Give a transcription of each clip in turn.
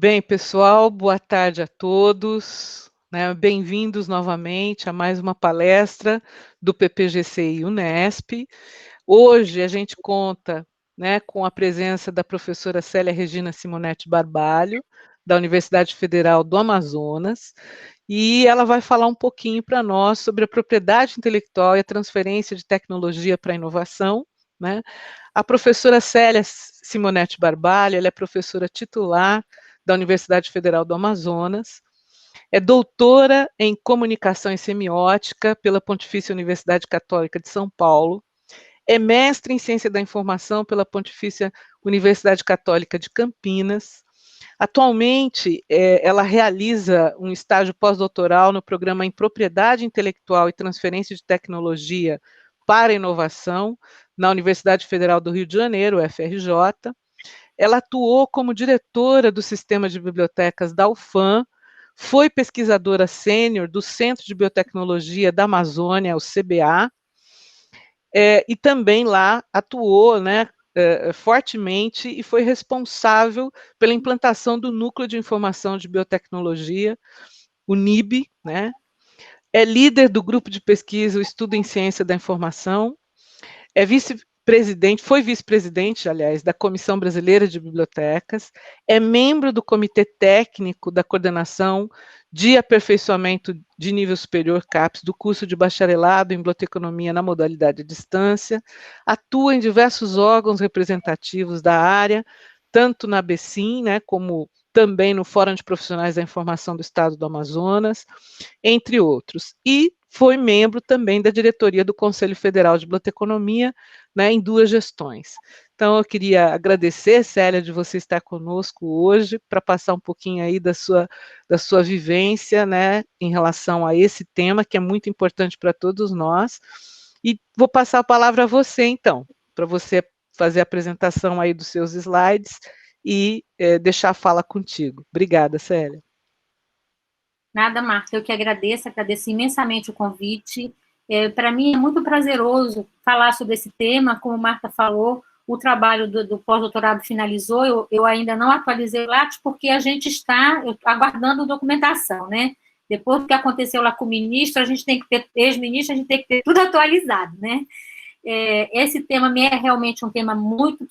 Bem, pessoal, boa tarde a todos, né? Bem-vindos novamente a mais uma palestra do PPGCI Unesp. Hoje a gente conta, né, com a presença da professora Célia Regina Simonetti Barbalho, da Universidade Federal do Amazonas, e ela vai falar um pouquinho para nós sobre a propriedade intelectual e a transferência de tecnologia para a inovação, né? A professora Célia Simonetti Barbalho, ela é professora titular da Universidade Federal do Amazonas, é doutora em Comunicação e Semiótica pela Pontifícia Universidade Católica de São Paulo, é mestre em Ciência da Informação pela Pontifícia Universidade Católica de Campinas. Atualmente, ela realiza um estágio pós-doutoral no programa em Propriedade Intelectual e Transferência de Tecnologia para a Inovação, na Universidade Federal do Rio de Janeiro, UFRJ. Ela atuou como diretora do Sistema de Bibliotecas da UFAM, foi pesquisadora sênior do Centro de Biotecnologia da Amazônia, o CBA, e também lá atuou, né, fortemente e foi responsável pela implantação do Núcleo de Informação de Biotecnologia, o NIB, né? É líder do grupo de pesquisa o Estudo em Ciência da Informação, é vice-presidente, foi vice-presidente, aliás, da Comissão Brasileira de Bibliotecas, é membro do Comitê Técnico da Coordenação de Aperfeiçoamento de Nível Superior CAPES do curso de bacharelado em Biblioteconomia na modalidade à distância, atua em diversos órgãos representativos da área, tanto na ABCIM, né, como também no Fórum de Profissionais da Informação do Estado do Amazonas, entre outros. E foi membro também da diretoria do Conselho Federal de Biblioteconomia, né, em 2 gestões. Então, eu queria agradecer, Célia, de você estar conosco hoje, para passar um pouquinho aí da sua vivência, né, em relação a esse tema, que é muito importante para todos nós. E vou passar a palavra a você, então, para você fazer a apresentação aí dos seus slides e deixar a fala contigo. Obrigada, Célia. Nada, Marta, eu que agradeço imensamente o convite. Para mim é muito prazeroso falar sobre esse tema, como Marta falou, o trabalho do pós-doutorado finalizou, eu ainda não atualizei o Lattes, porque a gente está aguardando documentação, né? Depois do que aconteceu lá com o ministro, a gente tem que ter, ex-ministro, a gente tem que ter tudo atualizado, né? Esse tema me é realmente um tema muito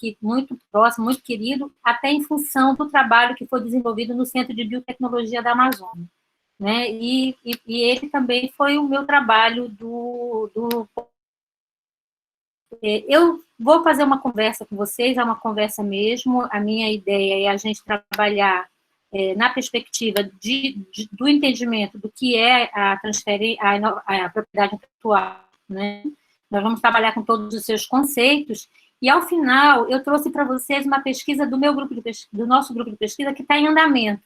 próximo, muito querido, até em função do trabalho que foi desenvolvido no Centro de Biotecnologia da Amazônia, né? E ele também foi o meu trabalho eu vou fazer uma conversa com vocês, é uma conversa mesmo, a minha ideia é a gente trabalhar na perspectiva do entendimento do que é a propriedade intelectual, né? Nós vamos trabalhar com todos os seus conceitos, e ao final eu trouxe para vocês uma pesquisa do nosso grupo de pesquisa que está em andamento,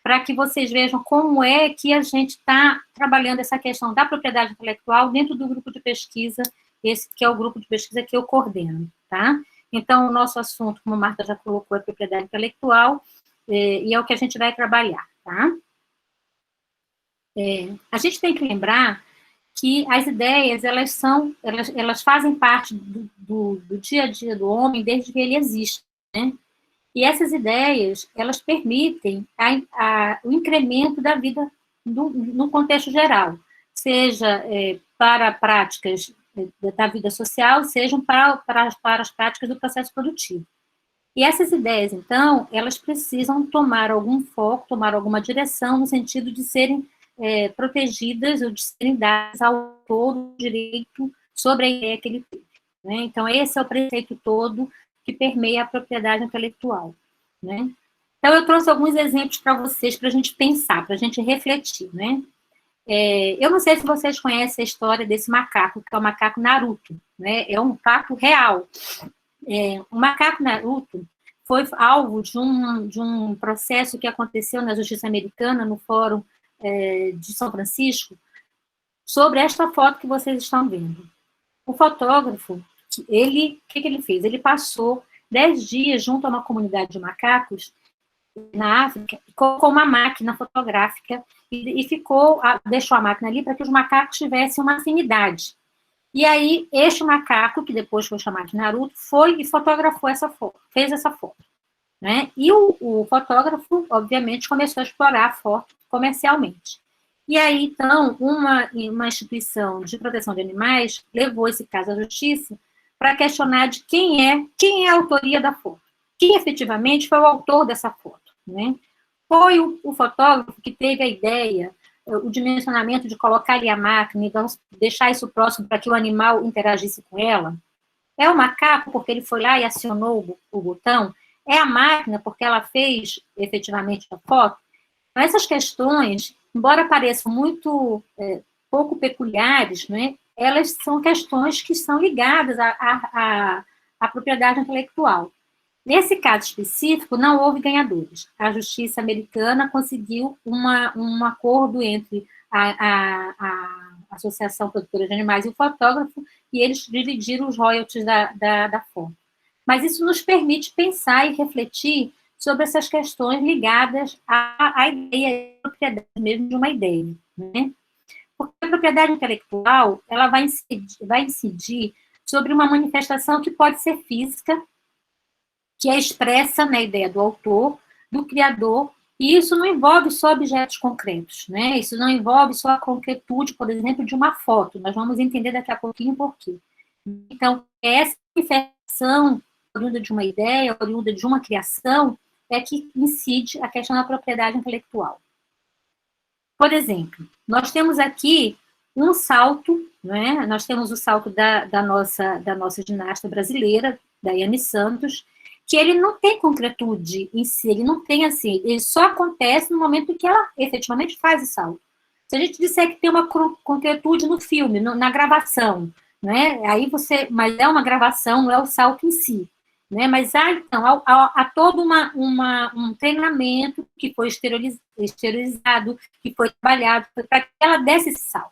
para que vocês vejam como é que a gente está trabalhando essa questão da propriedade intelectual dentro do grupo de pesquisa, esse que é o grupo de pesquisa que eu coordeno, tá? Então, o nosso assunto, como a Marta já colocou, é propriedade intelectual, e é o que a gente vai trabalhar, tá? A gente tem que lembrar que as ideias, elas fazem parte do dia a dia do homem desde que ele existe, né? E essas ideias, elas permitem o incremento da vida no contexto geral, seja para práticas da vida social, sejam para as práticas do processo produtivo. E essas ideias, então, elas precisam tomar algum foco, tomar alguma direção, no sentido de serem protegidas ou de serem dadas ao todo o direito sobre a ideia que ele teve, né? Então, esse é o preceito todo que permeia a propriedade intelectual, né? Então, eu trouxe alguns exemplos para vocês, para a gente pensar, para a gente refletir, né? Eu não sei se vocês conhecem a história desse macaco, que é o macaco Naruto, né? É um macaco real. O macaco Naruto foi alvo de um processo que aconteceu na justiça americana, no Fórum de São Francisco, sobre esta foto que vocês estão vendo. O fotógrafo, o que ele fez? Ele passou 10 dias junto a uma comunidade de macacos na África, colocou uma máquina fotográfica e deixou a máquina ali para que os macacos tivessem uma afinidade. E aí, este macaco, que depois foi chamado de Naruto, foi e fotografou essa foto, fez essa foto. né? E o fotógrafo, obviamente, começou a explorar a foto comercialmente. E aí, então, uma instituição de proteção de animais levou esse caso à justiça para questionar de quem é a autoria da foto. Quem efetivamente foi o autor dessa foto, né? Foi o fotógrafo que teve a ideia, o dimensionamento de colocar ali a máquina, então deixar isso próximo para que o animal interagisse com ela? É o macaco porque ele foi lá e acionou o botão? É a máquina porque ela fez efetivamente a foto? Então, essas questões, embora pareçam muito pouco peculiares, né, elas são questões que são ligadas à propriedade intelectual. Nesse caso específico, não houve ganhadores. A justiça americana conseguiu um acordo entre a Associação Produtora de Animais e o fotógrafo, e eles dividiram os royalties da foto. Mas isso nos permite pensar e refletir sobre essas questões ligadas à ideia, à propriedade mesmo de uma ideia, né? Porque a propriedade intelectual, ela vai incidir sobre uma manifestação que pode ser física, que é expressa na ideia do autor, do criador, e isso não envolve só objetos concretos, né? Isso não envolve só a concretude, por exemplo, de uma foto. Nós vamos entender daqui a pouquinho por quê. Então, essa manifestação oriunda de uma ideia, oriunda de uma criação, é que incide a questão da propriedade intelectual. Por exemplo, nós temos aqui um salto, né? Nós temos o salto da nossa ginasta brasileira, Daiane Santos, que ele não tem concretude em si, ele não tem assim, ele só acontece no momento em que ela efetivamente faz o salto. Se a gente disser que tem uma concretude no filme, na gravação, né? Aí mas é uma gravação, não é o salto em si, né? Mas então, há todo um treinamento que foi exteriorizado, que foi trabalhado para que ela desse esse salto.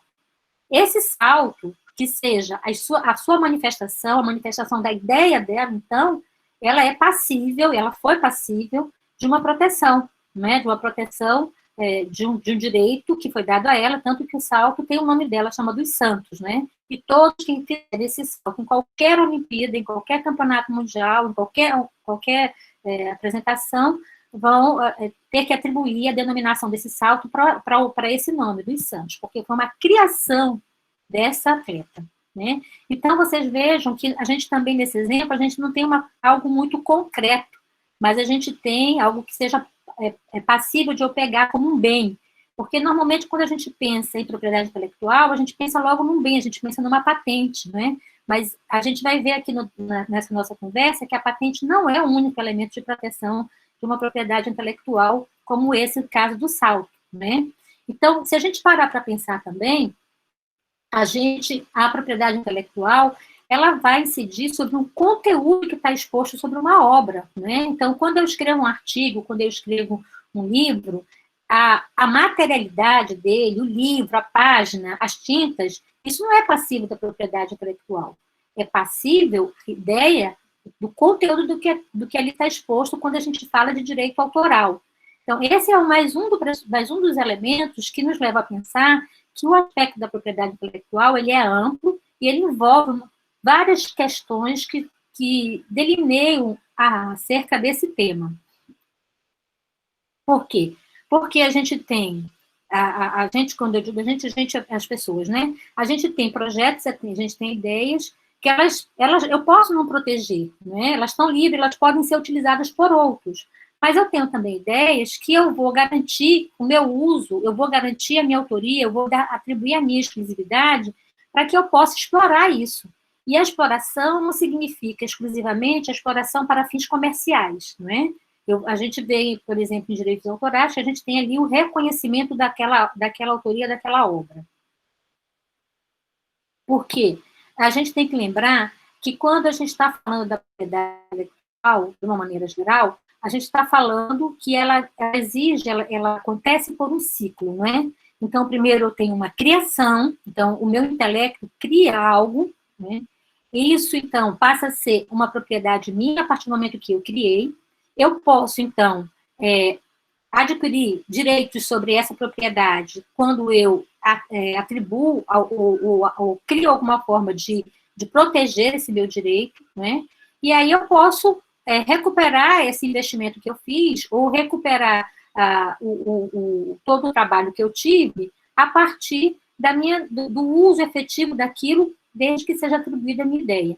Esse salto, que seja a sua manifestação, a manifestação da ideia dela, então, ela é passível, ela foi passível de uma proteção, né? De uma proteção de um direito que foi dado a ela, tanto que o salto tem o nome dela, chama dos Santos, né? E todos que fizerem esse salto, em qualquer Olimpíada, em qualquer campeonato mundial, em qualquer apresentação, vão ter que atribuir a denominação desse salto para esse nome, dos Santos, porque foi uma criação dessa atleta, né? Então, vocês vejam que a gente também, nesse exemplo, a gente não tem algo muito concreto, mas a gente tem algo que seja passível de eu pegar como um bem, porque normalmente quando a gente pensa em propriedade intelectual, a gente pensa logo num bem, a gente pensa numa patente, né? Mas a gente vai ver aqui nessa nossa conversa que a patente não é o único elemento de proteção de uma propriedade intelectual, como esse caso do salto, né? Então, se a gente parar para pensar também, a propriedade intelectual, ela vai incidir sobre um conteúdo que está exposto sobre uma obra, né? Então, quando eu escrevo um artigo, quando eu escrevo um livro, a materialidade dele, o livro, a página, as tintas, isso não é passível da propriedade intelectual. É passível, ideia, do conteúdo do que ali está exposto quando a gente fala de direito autoral. Então, esse é mais um dos elementos que nos leva a pensar que o aspecto da propriedade intelectual ele é amplo e ele envolve várias questões que delineiam acerca desse tema. Por quê? Porque a gente tem, a gente, quando eu digo as pessoas, né? A gente tem projetos, a gente tem ideias que eu posso não proteger, né? Elas estão livres, elas podem ser utilizadas por outros. Mas eu tenho também ideias que eu vou garantir o meu uso, eu vou garantir a minha autoria, eu vou atribuir a minha exclusividade para que eu possa explorar isso. E a exploração não significa exclusivamente a exploração para fins comerciais, não é? A gente vê, por exemplo, em direitos autorais, que a gente tem ali o reconhecimento daquela autoria, daquela obra. Por quê? A gente tem que lembrar que quando a gente está falando da propriedade intelectual, de uma maneira geral, a gente está falando que ela acontece por um ciclo, não é? Então, primeiro eu tenho uma criação, então o meu intelecto cria algo, né? E isso, então, passa a ser uma propriedade minha a partir do momento que eu criei. Eu posso, então, adquirir direitos sobre essa propriedade quando eu atribuo ou crio alguma forma de proteger esse meu direito, né? E aí eu posso recuperar esse investimento que eu fiz, ou recuperar todo o trabalho que eu tive a partir do uso efetivo daquilo, desde que seja atribuída a minha ideia.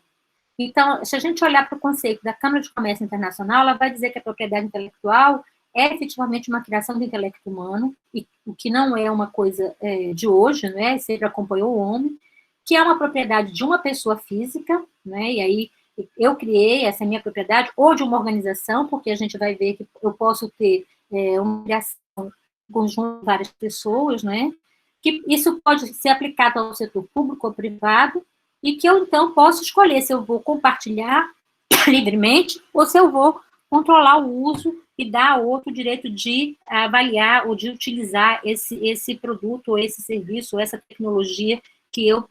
Então, se a gente olhar para o conceito da Câmara de Comércio Internacional, ela vai dizer que a propriedade intelectual é efetivamente uma criação do intelecto humano, e o que não é uma coisa de hoje, né, sempre acompanhou o homem, que é uma propriedade de uma pessoa física, né, e aí eu criei essa minha propriedade, ou de uma organização, porque a gente vai ver que eu posso ter uma criação em conjunto de várias pessoas, né, que isso pode ser aplicado ao setor público ou privado, e que eu, então, posso escolher se eu vou compartilhar livremente ou se eu vou controlar o uso e dar ao outro o direito de avaliar ou de utilizar esse produto, ou esse serviço, ou essa tecnologia que eu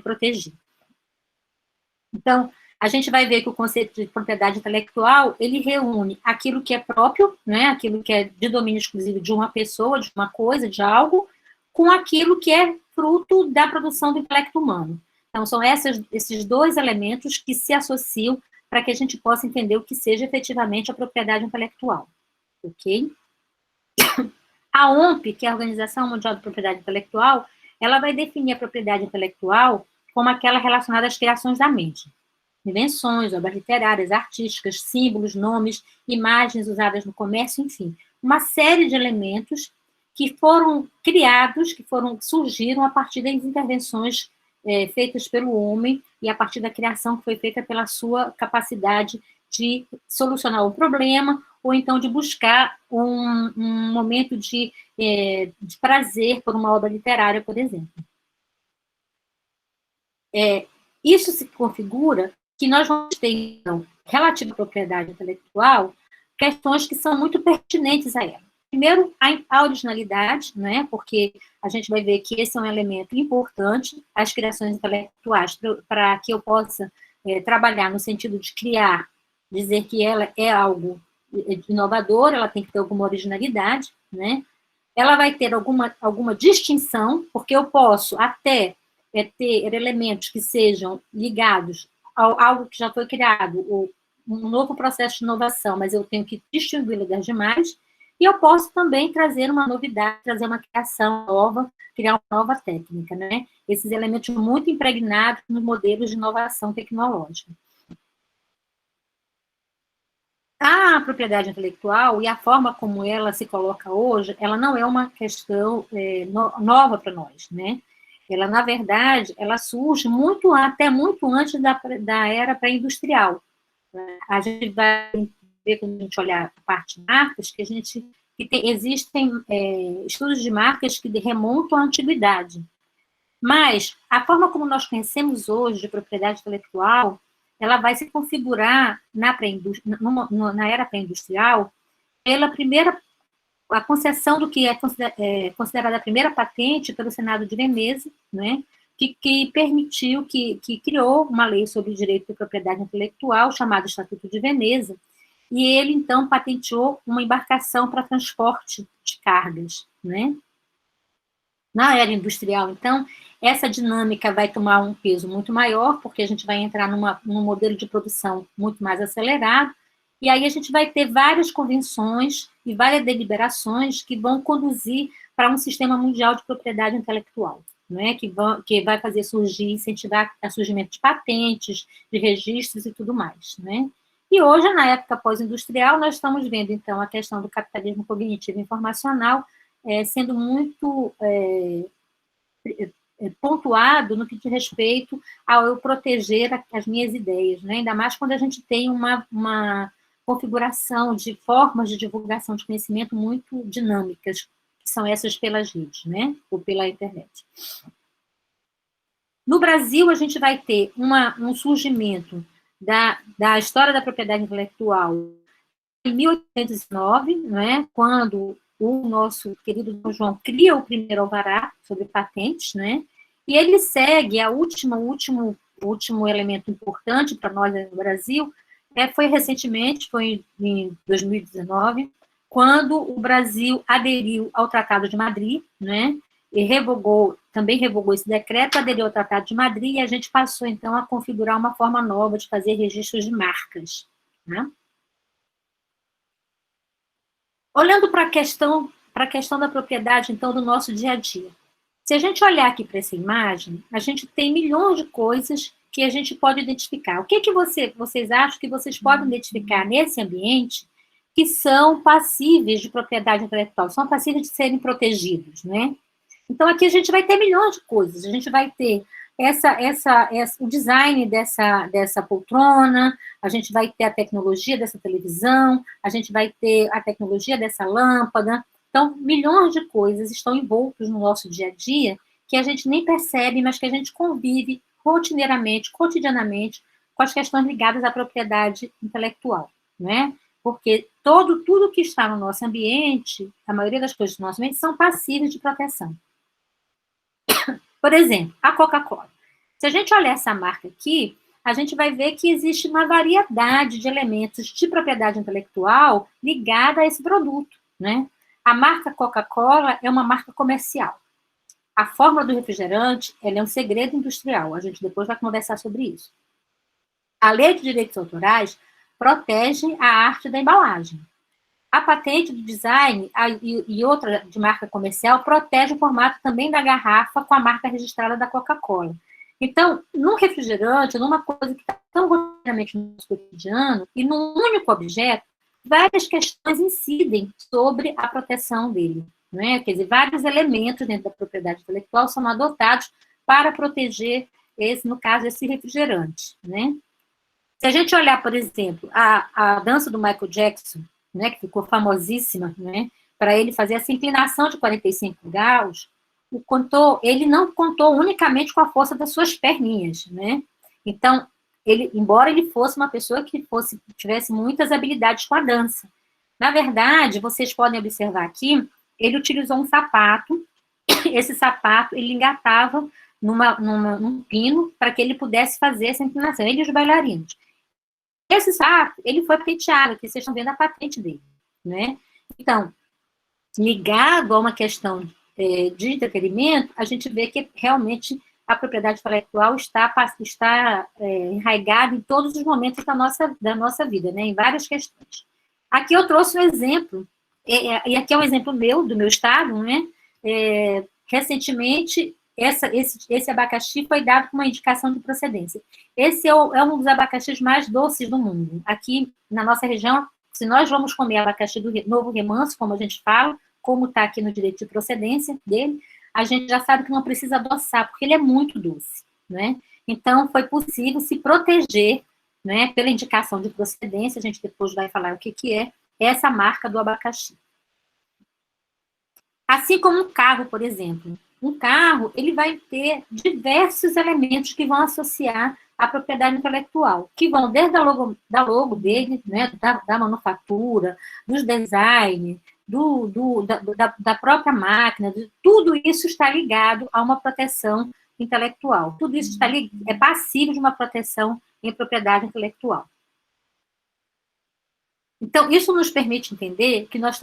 protegi. Então, a gente vai ver que o conceito de propriedade intelectual, ele reúne aquilo que é próprio, né, aquilo que é de domínio exclusivo de uma pessoa, de uma coisa, de algo, com aquilo que é fruto da produção do intelecto humano. Então, são esses dois elementos que se associam para que a gente possa entender o que seja efetivamente a propriedade intelectual. Ok? A OMP, que é a Organização Mundial de Propriedade Intelectual, ela vai definir a propriedade intelectual como aquela relacionada às criações da mente. Invenções, obras literárias, artísticas, símbolos, nomes, imagens usadas no comércio, enfim. Uma série de elementos que foram criados, surgiram a partir das intervenções feitas pelo homem e a partir da criação que foi feita pela sua capacidade de solucionar o problema ou então de buscar um momento de prazer por uma obra literária, por exemplo. Isso se configura que nós vamos ter, então, relativo à propriedade intelectual, questões que são muito pertinentes a ela. Primeiro, a originalidade, né, porque a gente vai ver que esse é um elemento importante, as criações intelectuais, para que eu possa trabalhar no sentido de criar, dizer que ela é algo inovador, ela tem que ter alguma originalidade, né? Ela vai ter alguma distinção, porque eu posso até ter elementos que sejam ligados a algo que já foi criado, ou um novo processo de inovação, mas eu tenho que distingui-lo das demais, e eu posso também trazer uma novidade, trazer uma criação nova, criar uma nova técnica, né? Esses elementos muito impregnados nos modelos de inovação tecnológica. A propriedade intelectual e a forma como ela se coloca hoje, ela não é uma questão nova para nós, né? Ela, na verdade, ela surge até muito antes da era pré-industrial. A gente vai ver, quando a gente olhar a parte de marcas, existem estudos de marcas que remontam à antiguidade. Mas a forma como nós conhecemos hoje de propriedade intelectual, ela vai se configurar na era pré-industrial pela a concessão do que é considerada a primeira patente pelo Senado de Veneza, né, que permitiu, que criou uma lei sobre o direito de propriedade intelectual, chamada Estatuto de Veneza, e ele, então, patenteou uma embarcação para transporte de cargas, né? Na era industrial, então, essa dinâmica vai tomar um peso muito maior, porque a gente vai entrar num modelo de produção muito mais acelerado, e aí a gente vai ter várias convenções e várias deliberações que vão conduzir para um sistema mundial de propriedade intelectual, né, que vai fazer incentivar o surgimento de patentes, de registros e tudo mais, né. E hoje, na época pós-industrial, nós estamos vendo, então, a questão do capitalismo cognitivo informacional sendo muito pontuado no que diz respeito ao eu proteger as minhas ideias, né? Ainda mais quando a gente tem uma configuração de formas de divulgação de conhecimento muito dinâmicas, que são essas pelas redes, né? Ou pela internet. No Brasil, a gente vai ter um surgimento da história da propriedade intelectual em 1809, né, quando o nosso querido Dom João cria o primeiro alvará sobre patentes, né, e ele segue o último elemento importante para nós no Brasil, foi em 2019, quando o Brasil aderiu ao Tratado de Madrid, né, e também revogou esse decreto, aderiu ao Tratado de Madrid, e a gente passou, então, a configurar uma forma nova de fazer registros de marcas, né? Olhando para a questão da propriedade, então, do nosso dia a dia. Se a gente olhar aqui para essa imagem, a gente tem milhões de coisas que a gente pode identificar. O que vocês acham que vocês podem identificar nesse ambiente que são passíveis de propriedade intelectual, são passíveis de serem protegidos, né? Então, aqui a gente vai ter milhões de coisas. A gente vai ter o design dessa poltrona, a gente vai ter a tecnologia dessa televisão, a gente vai ter a tecnologia dessa lâmpada. Então, milhões de coisas estão envoltas no nosso dia a dia que a gente nem percebe, mas que a gente convive rotineiramente, cotidianamente, com as questões ligadas à propriedade intelectual, né? Porque tudo que está no nosso ambiente, a maioria das coisas do nosso ambiente, são passíveis de proteção. Por exemplo, a Coca-Cola. Se a gente olhar essa marca aqui, a gente vai ver que existe uma variedade de elementos de propriedade intelectual ligada a esse produto, né? A marca Coca-Cola é uma marca comercial. A fórmula do refrigerante, ela é um segredo industrial. A gente depois vai conversar sobre isso. A lei de direitos autorais protege a arte da embalagem. A patente do design e outra de marca comercial protege o formato também da garrafa com a marca registrada da Coca-Cola. Então, num refrigerante, numa coisa que está tão rotineiramente no nosso cotidiano, e num único objeto, várias questões incidem sobre a proteção dele. Né? Quer dizer, vários elementos dentro da propriedade intelectual são adotados para proteger, no caso, esse refrigerante. Né? Se a gente olhar, por exemplo, a dança do Michael Jackson, né, que ficou famosíssima, né, para ele fazer essa inclinação de 45 graus, ele não contou unicamente com a força das suas perninhas, né? Então, embora ele fosse uma pessoa que tivesse muitas habilidades com a dança, na verdade, vocês podem observar aqui, ele utilizou um sapato, esse sapato ele engatava num pino para que ele pudesse fazer essa inclinação, ele e os bailarinos. Esse sapato, ele foi patenteado, aqui vocês estão vendo a patente dele, né? Então, ligado a uma questão de entretenimento, a gente vê que realmente a propriedade intelectual está enraizada em todos os momentos da nossa vida, né? Em várias questões. Aqui eu trouxe um exemplo, e aqui é um exemplo do meu estado, né? Recentemente, esse abacaxi foi dado com uma indicação de procedência. Esse é um dos abacaxis mais doces do mundo. Aqui, na nossa região, se nós vamos comer abacaxi do Novo Remanso, como a gente fala, como está aqui no direito de procedência dele, a gente já sabe que não precisa adoçar, porque ele é muito doce, né? Então, foi possível se proteger, né, pela indicação de procedência, a gente depois vai falar o que é essa marca do abacaxi. Assim como um carro, por exemplo. Um carro, ele vai ter diversos elementos que vão associar à propriedade intelectual, que vão desde da logo dele, né, da manufatura, dos design, da própria máquina, tudo isso está ligado a uma proteção intelectual. Tudo isso é passível de uma proteção em propriedade intelectual. Então, isso nos permite entender que nós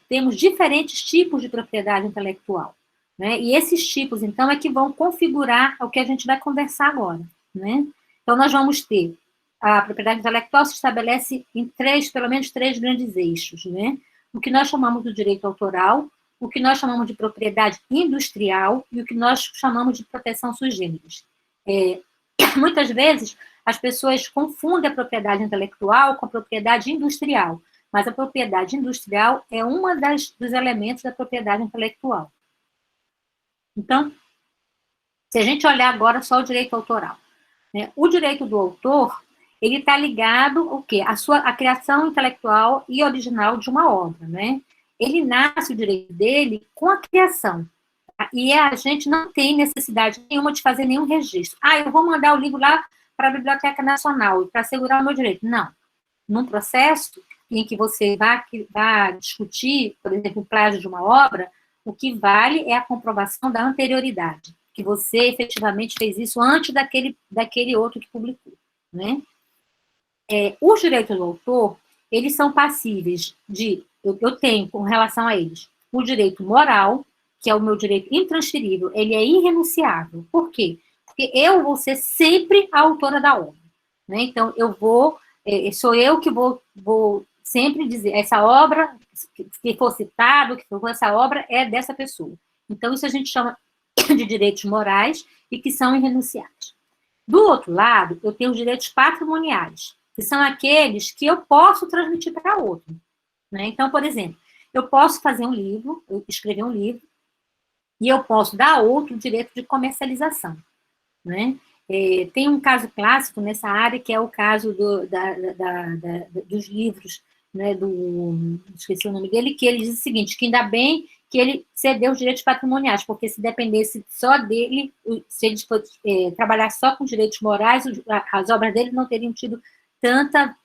temos diferentes tipos de propriedade intelectual. Né? E esses tipos, então, é que vão configurar o que a gente vai conversar agora. Né? Então, nós vamos ter a propriedade intelectual se estabelece em pelo menos três grandes eixos. Né? O que nós chamamos de direito autoral, o que nós chamamos de propriedade industrial e o que nós chamamos de proteção sui generis. Muitas vezes, as pessoas confundem a propriedade intelectual com a propriedade industrial, mas a propriedade industrial é uma dos elementos da propriedade intelectual. Então, se a gente olhar agora só o direito autoral, né, o direito do autor, ele está ligado ao quê? A criação intelectual e original de uma obra, né? Ele nasce, o direito dele, com a criação. E a gente não tem necessidade nenhuma de fazer nenhum registro. Eu vou mandar o livro lá para a Biblioteca Nacional para assegurar o meu direito. Não. Num processo em que você vai discutir, por exemplo, o plágio de uma obra, o que vale é a comprovação da anterioridade, que você efetivamente fez isso antes daquele outro que publicou. Né? Os direitos do autor, eles são passíveis de... Eu tenho, com relação a eles, o direito moral, que é o meu direito intransferível, ele é irrenunciável. Por quê? Porque eu vou ser sempre a autora da obra. Né? Então, eu vou sou eu que vou sempre dizer, essa obra, que for citado, que for essa obra, é dessa pessoa. Então, isso a gente chama de direitos morais e que são irrenunciáveis. Do outro lado, eu tenho os direitos patrimoniais, que são aqueles que eu posso transmitir para outro. Né? Então, por exemplo, eu posso fazer um livro, eu escrever um livro, e eu posso dar a outro o direito de comercialização. Né? Tem um caso clássico nessa área, que é o caso dos livros, né, esqueci o nome dele, que ele diz o seguinte, que ainda bem que ele cedeu os direitos patrimoniais, porque se dependesse só dele, se ele fosse trabalhar só com direitos morais, as obras dele não teriam tido tanta...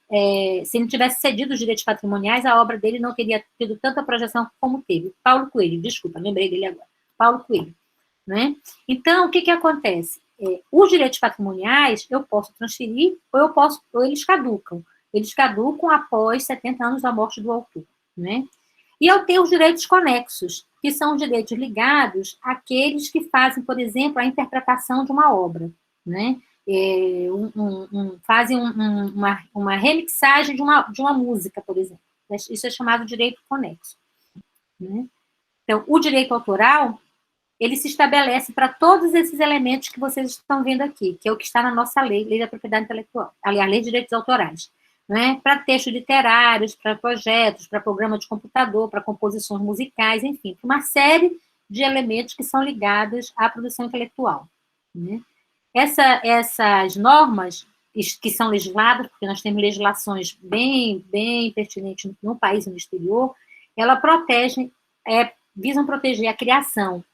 se ele tivesse cedido os direitos patrimoniais, a obra dele não teria tido tanta projeção como teve. Paulo Coelho, desculpa, lembrei dele agora. Paulo Coelho. Né? Então, o que acontece? Os direitos patrimoniais eu posso transferir ou eles caducam. Eles caducam após 70 anos da morte do autor. Né? E eu tenho os direitos conexos, que são os direitos ligados àqueles que fazem, por exemplo, a interpretação de uma obra. Né? Fazem uma remixagem de uma música, por exemplo. Isso é chamado de direito conexo. Né? Então, o direito autoral ele se estabelece para todos esses elementos que vocês estão vendo aqui, que é o que está na nossa lei da propriedade intelectual, aliás, lei de direitos autorais, né? Para textos literários, para projetos, para programa de computador, para composições musicais, enfim, uma série de elementos que são ligados à produção intelectual. Né? Essas normas que são legisladas, porque nós temos legislações bem pertinentes no país e no exterior, ela visam proteger a criação,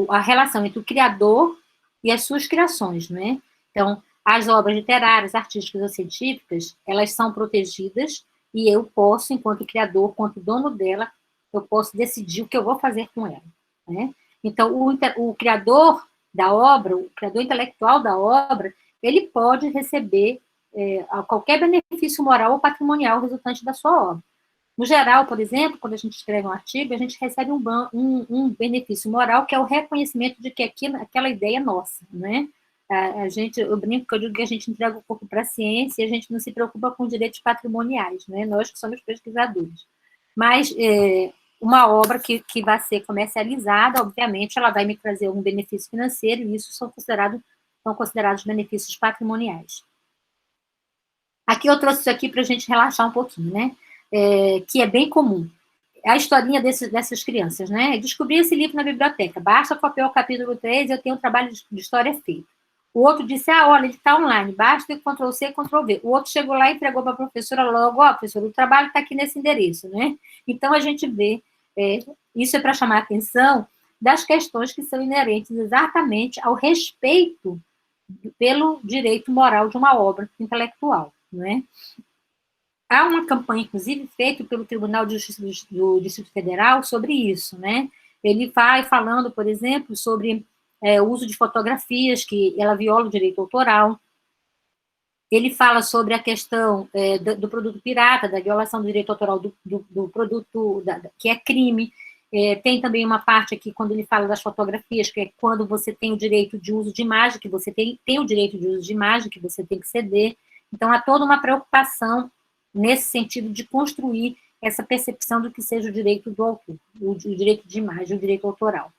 a relação entre o criador e as suas criações, né? Então, as obras literárias, artísticas ou científicas, elas são protegidas e eu posso, enquanto criador, enquanto dono dela, eu posso decidir o que eu vou fazer com ela, né? Então, o criador da obra, o criador intelectual da obra, ele pode receber qualquer benefício moral ou patrimonial resultante da sua obra. No geral, por exemplo, quando a gente escreve um artigo, a gente recebe um benefício moral, que é o reconhecimento de que aquela ideia é nossa, né? Eu brinco que eu digo que a gente entrega o corpo para a ciência e a gente não se preocupa com direitos patrimoniais, né? Nós que somos pesquisadores. Mas uma obra que vai ser comercializada, obviamente, ela vai me trazer um benefício financeiro e isso são considerados benefícios patrimoniais. Aqui eu trouxe isso aqui para a gente relaxar um pouquinho, né? Que é bem comum. A historinha dessas crianças, né? Eu descobri esse livro na biblioteca, basta copiar o capítulo 3 e eu tenho um trabalho de história feito. O outro disse, olha, ele está online, basta Ctrl+C, Ctrl+V. O outro chegou lá e entregou para a professora logo, professora, o trabalho está aqui nesse endereço, né? Então, a gente vê, isso é para chamar a atenção das questões que são inerentes exatamente ao respeito pelo direito moral de uma obra intelectual, né? Há uma campanha, inclusive, feita pelo Tribunal de Justiça do Distrito Federal sobre isso, né? Ele vai falando, por exemplo, sobre o uso de fotografias, que ela viola o direito autoral. Ele fala sobre a questão do produto pirata, da violação do direito autoral do produto, que é crime. Tem também uma parte aqui, quando ele fala das fotografias, que é quando você tem o direito de uso de imagem, que você tem o direito de uso de imagem, que você tem que ceder. Então, há toda uma preocupação nesse sentido de construir essa percepção do que seja o direito do autor, o direito de imagem, o direito autoral,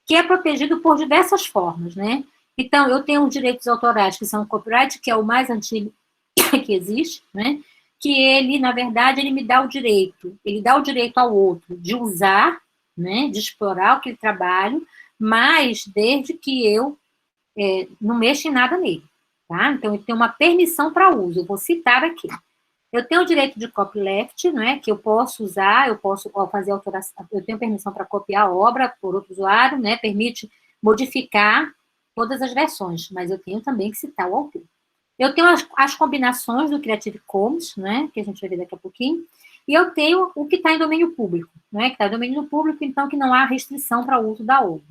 que é protegido por diversas formas, né? Então, eu tenho os direitos autorais, que são o copyright, que é o mais antigo que existe, né? Que ele, na verdade, ele me dá o direito, ele dá o direito ao outro de usar, né? De explorar aquele trabalho, mas desde que eu não mexa em nada nele, tá? Então, eu tenho uma permissão para uso, eu vou citar aqui. Eu tenho o direito de copyleft, né, que eu posso usar, eu posso fazer alteração, eu tenho permissão para copiar a obra por outro usuário, né, permite modificar todas as versões, mas eu tenho também que citar o autor. Eu tenho as combinações do Creative Commons, né, que a gente vai ver daqui a pouquinho, e eu tenho o que está em domínio público, né, que está em domínio público, então que não há restrição para o uso da obra.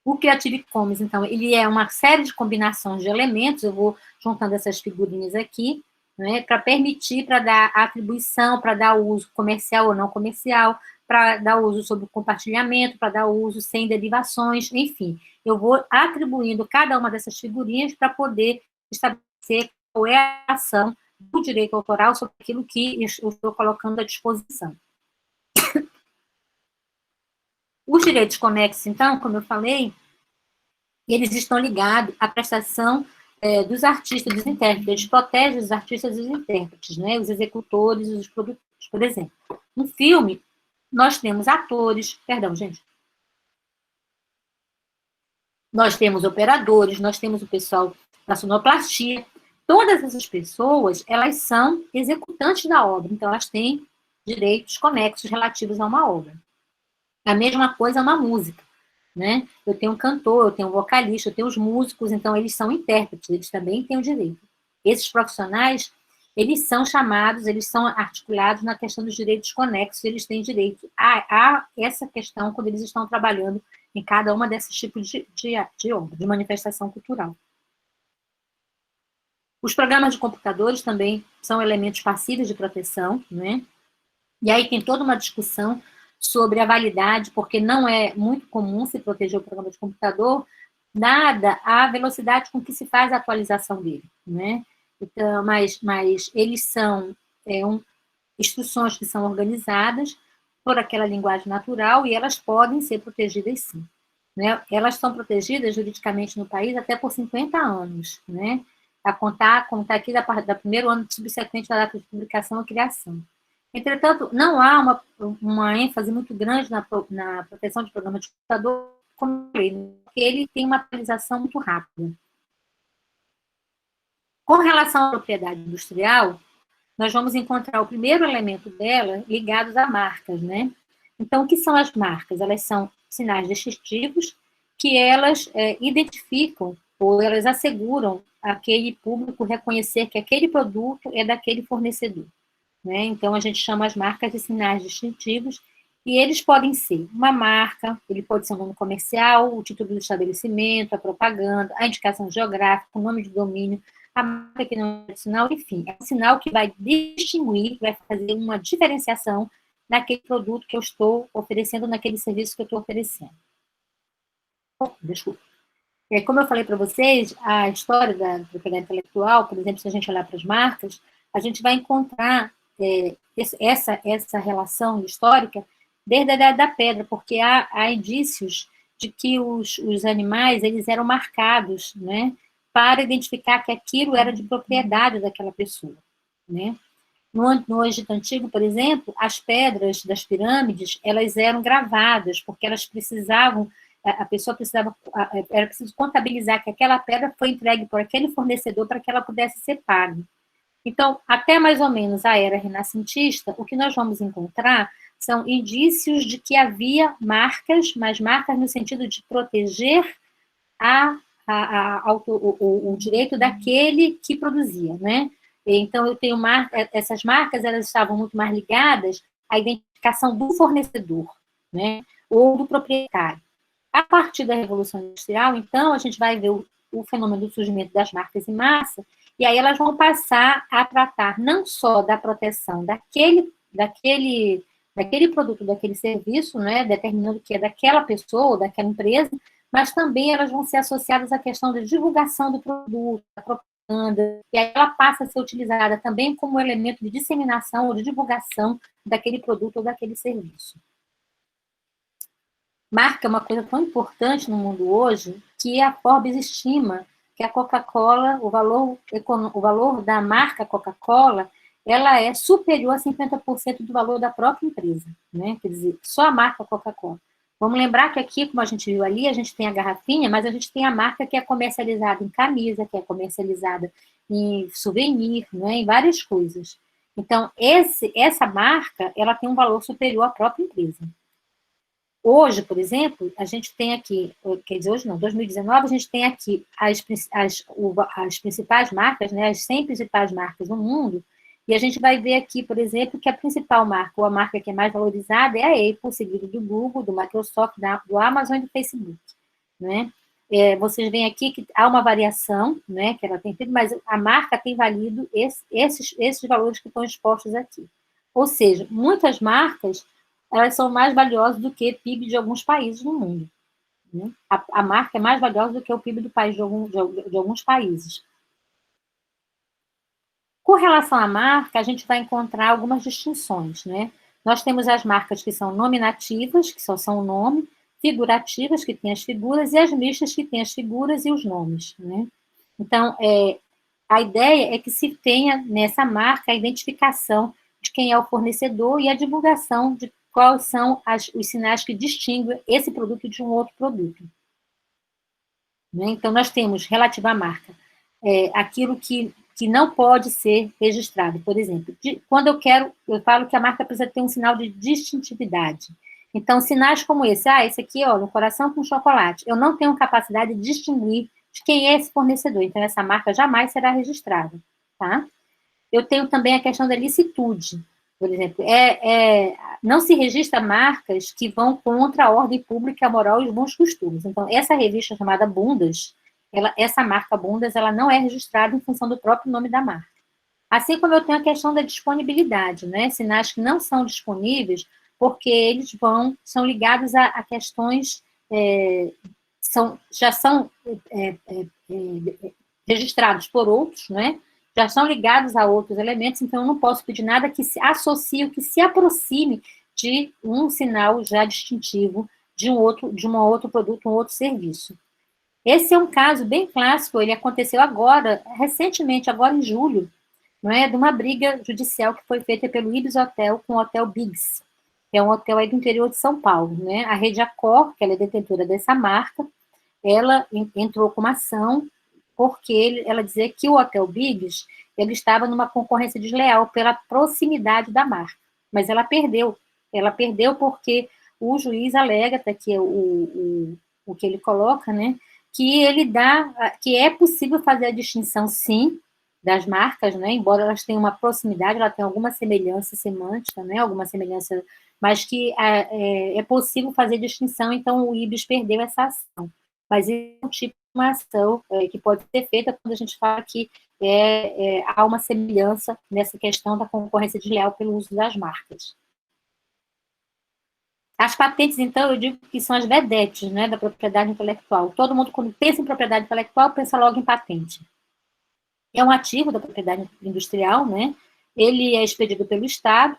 O Creative Commons, então, ele é uma série de combinações de elementos, eu vou juntando essas figurinhas aqui, né, para permitir, para dar atribuição, para dar uso comercial ou não comercial, para dar uso sobre compartilhamento, para dar uso sem derivações, enfim. Eu vou atribuindo cada uma dessas figurinhas para poder estabelecer qual é a ação do direito autoral sobre aquilo que eu estou colocando à disposição. Os direitos conexos, então, como eu falei, eles estão ligados à prestação dos artistas, dos intérpretes. Eles protegem os artistas e os intérpretes, né? Os executores e os produtores. Por exemplo, no filme, nós temos atores, perdão, gente, nós temos operadores, nós temos o pessoal da sonoplastia. Todas essas pessoas, elas são executantes da obra, então elas têm direitos conexos relativos a uma obra. A mesma coisa é uma música, né? Eu tenho um cantor, eu tenho um vocalista, eu tenho os músicos, então eles são intérpretes, eles também têm o direito. Esses profissionais, eles são chamados, eles são articulados na questão dos direitos conexos, eles têm direito a essa questão quando eles estão trabalhando em cada uma desses tipos de obra, de manifestação cultural. Os programas de computadores também são elementos passíveis de proteção, né? E aí tem toda uma discussão sobre a validade, porque não é muito comum se proteger o programa de computador, dada a velocidade com que se faz a atualização dele, né? Então, mas eles são instruções que são organizadas por aquela linguagem natural e elas podem ser protegidas sim, né? Elas são protegidas juridicamente no país até por 50 anos, né? A contar aqui da primeiro ano subsequente da data de publicação ou criação. Entretanto, não há uma ênfase muito grande na proteção de programa de computador, como eu falei, porque ele tem uma atualização muito rápida. Com relação à propriedade industrial, nós vamos encontrar o primeiro elemento dela ligados a marcas, né? Então, o que são as marcas? Elas são sinais distintivos que elas identificam ou elas asseguram aquele público reconhecer que aquele produto é daquele fornecedor. Né? Então, a gente chama as marcas de sinais distintivos, e eles podem ser uma marca, ele pode ser um nome comercial, o título do estabelecimento, a propaganda, a indicação geográfica, o nome de domínio, a marca que não é sinal, enfim, é um sinal que vai distinguir, vai fazer uma diferenciação naquele produto que eu estou oferecendo, naquele serviço que eu estou oferecendo. Desculpa. Como eu falei para vocês, a história da propriedade intelectual, por exemplo, se a gente olhar para as marcas, a gente vai encontrar essa relação histórica desde a Idade da Pedra, porque há indícios de que os animais eles eram marcados, né, para identificar que aquilo era de propriedade daquela pessoa, né? No Egito Antigo, por exemplo, as pedras das pirâmides elas eram gravadas, porque elas precisavam, a pessoa precisava, era preciso contabilizar que aquela pedra foi entregue por aquele fornecedor para que ela pudesse ser paga. Então, até mais ou menos a era renascentista, o que nós vamos encontrar são indícios de que havia marcas, mas marcas no sentido de proteger o direito daquele que produzia, né? Então, eu tenho essas marcas, elas estavam muito mais ligadas à identificação do fornecedor, né? Ou do proprietário. A partir da Revolução Industrial, então, a gente vai ver o fenômeno do surgimento das marcas em massa, e aí elas vão passar a tratar não só da proteção daquele produto, daquele serviço, né, determinando que é daquela pessoa, daquela empresa, mas também elas vão ser associadas à questão da divulgação do produto, da propaganda, e aí ela passa a ser utilizada também como elemento de disseminação ou de divulgação daquele produto ou daquele serviço. Marca é uma coisa tão importante no mundo hoje que a Forbes estima que a Coca-Cola, o valor da marca Coca-Cola, ela é superior a 50% do valor da própria empresa, né? Quer dizer, só a marca Coca-Cola. Vamos lembrar que aqui, como a gente viu ali, a gente tem a garrafinha, mas a gente tem a marca que é comercializada em camisa, que é comercializada em souvenir, né? Em várias coisas. Então, essa marca, ela tem um valor superior à própria empresa. Hoje, por exemplo, a gente tem aqui, quer dizer, hoje não, 2019, a gente tem aqui as principais marcas, né, as 100 principais marcas no mundo, e a gente vai ver aqui, por exemplo, que a principal marca, ou a marca que é mais valorizada, é a Apple, seguido do Google, do Microsoft, do Amazon e do Facebook, né? Vocês veem aqui que há uma variação, né, que ela tem tido, mas a marca tem valido esses valores que estão expostos aqui. Ou seja, muitas marcas elas são mais valiosas do que o PIB de alguns países no mundo. Né? A marca é mais valiosa do que o PIB do país de alguns países. Com relação à marca, a gente vai encontrar algumas distinções, né? Nós temos as marcas que são nominativas, que só são o nome, figurativas, que têm as figuras, e as mistas, que têm as figuras e os nomes, né? Então, a ideia é que se tenha nessa marca a identificação de quem é o fornecedor e a divulgação de quais são os sinais que distinguem esse produto de um outro produto. Né? Então, nós temos, relativo à marca, aquilo que não pode ser registrado. Por exemplo, quando eu falo que a marca precisa ter um sinal de distintividade. Então, sinais como esse aqui, ó, no coração com chocolate, eu não tenho capacidade de distinguir de quem é esse fornecedor, então essa marca jamais será registrada, tá? Eu tenho também a questão da licitude, por exemplo, não se registra marcas que vão contra a ordem pública, a moral e os bons costumes. Então, essa revista chamada Bundas, essa marca Bundas, ela não é registrada em função do próprio nome da marca. Assim como eu tenho a questão da disponibilidade, né? Sinais que não são disponíveis porque eles são ligados a questões, já são registrados por outros, né? Já são ligados a outros elementos, então eu não posso pedir nada que se associe, que se aproxime de um sinal já distintivo de um outro produto, um outro serviço. Esse é um caso bem clássico, ele aconteceu agora, recentemente, agora em julho, não é? De uma briga judicial que foi feita pelo Ibis Hotel com o Hotel Biggs, que é um hotel aí do interior de São Paulo, né? A Rede Accor, que ela é detentora dessa marca, ela entrou com uma ação porque ela dizia que o Hotel Biggs ele estava numa concorrência desleal pela proximidade da marca, mas ela perdeu. Ela perdeu porque o juiz alega, até que o que ele coloca, né, que é possível fazer a distinção, sim, das marcas, né, embora elas tenham uma proximidade, ela tem alguma semelhança semântica, né, alguma semelhança, mas que é possível fazer distinção, então o IBIS perdeu essa ação. Mas é um tipo de uma ação que pode ser feita quando a gente fala que há uma semelhança nessa questão da concorrência desleal pelo uso das marcas. As patentes, então, eu digo que são as vedetes, né, da propriedade intelectual. Todo mundo, quando pensa em propriedade intelectual, pensa logo em patente. É um ativo da propriedade industrial, né? Ele é expedido pelo Estado,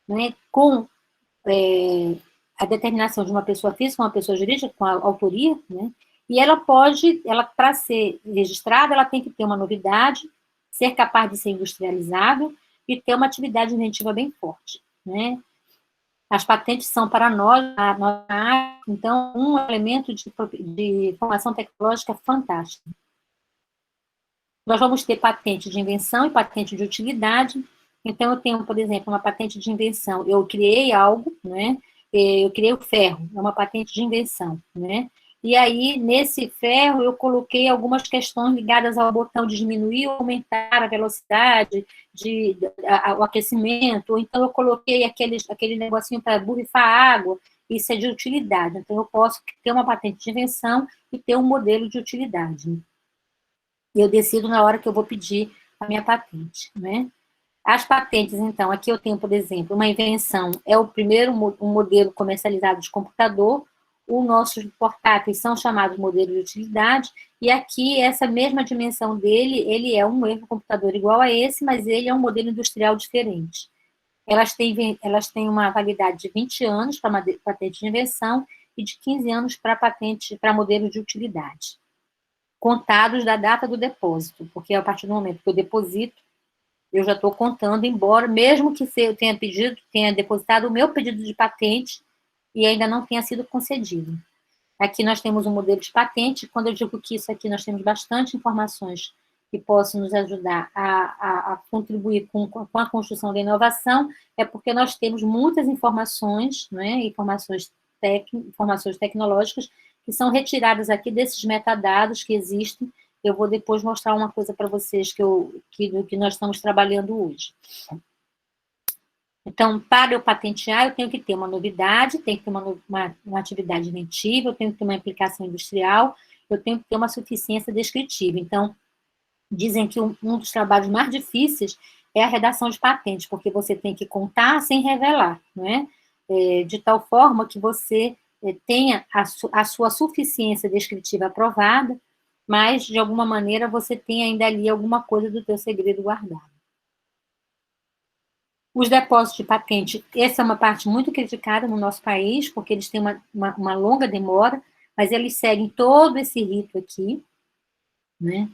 né, com a determinação de uma pessoa física, uma pessoa jurídica, com a autoria, né? E para ser registrada, ela tem que ter uma novidade, ser capaz de ser industrializável e ter uma atividade inventiva bem forte, né? As patentes são para nós, então, um elemento de formação tecnológica fantástico. Nós vamos ter patente de invenção e patente de utilidade. Então, eu tenho, por exemplo, uma patente de invenção. Eu criei algo, né? Eu criei o ferro, é uma patente de invenção, né? E aí, nesse ferro, eu coloquei algumas questões ligadas ao botão de diminuir ou aumentar a velocidade, o aquecimento, ou então eu coloquei aquele negocinho para borrifar água, isso é de utilidade. Então, eu posso ter uma patente de invenção e ter um modelo de utilidade. Eu decido na hora que eu vou pedir a minha patente, né? As patentes, então, aqui eu tenho, por exemplo, uma invenção, é o primeiro um modelo comercializado de computador, os nossos portáteis são chamados modelo de utilidade, e aqui, essa mesma dimensão dele, ele é um computador igual a esse, mas ele é um modelo industrial diferente. Elas têm uma validade de 20 anos para patente de invenção e de 15 anos para modelo de utilidade, contados da data do depósito, porque a partir do momento que eu deposito, eu já estou contando, embora, mesmo que eu tenha depositado o meu pedido de patente e ainda não tenha sido concedido. Aqui nós temos um modelo de patente, quando eu digo que isso aqui nós temos bastante informações que possam nos ajudar a contribuir com a construção da inovação, é porque nós temos muitas informações, né, informações tecnológicas, que são retiradas aqui desses metadados que existem. Eu vou depois mostrar uma coisa para vocês do que nós estamos trabalhando hoje. Então, para eu patentear, eu tenho que ter uma novidade, tenho que ter uma atividade inventiva, eu tenho que ter uma implicação industrial, eu tenho que ter uma suficiência descritiva. Então, dizem que um dos trabalhos mais difíceis é a redação de patentes, porque você tem que contar sem revelar, né? De tal forma que você tenha a sua suficiência descritiva aprovada, mas, de alguma maneira, você tem ainda ali alguma coisa do teu segredo guardado. Os depósitos de patente, essa é uma parte muito criticada no nosso país, porque eles têm uma longa demora, mas eles seguem todo esse rito aqui, né?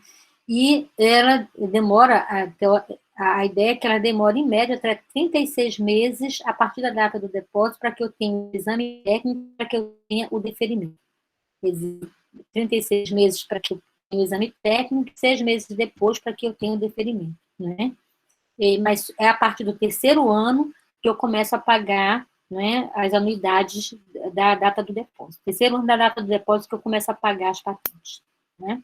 E ela demora, a ideia é que ela demora, em média, até 36 meses a partir da data do depósito para que eu tenha o exame técnico, para que eu tenha o deferimento. 36 meses para que eu tenha o exame técnico, 6 meses depois para que eu tenha o deferimento, né? Mas é a partir do terceiro ano que eu começo a pagar, né, as anuidades da data do depósito. Terceiro ano da data do depósito que eu começo a pagar as patentes, né?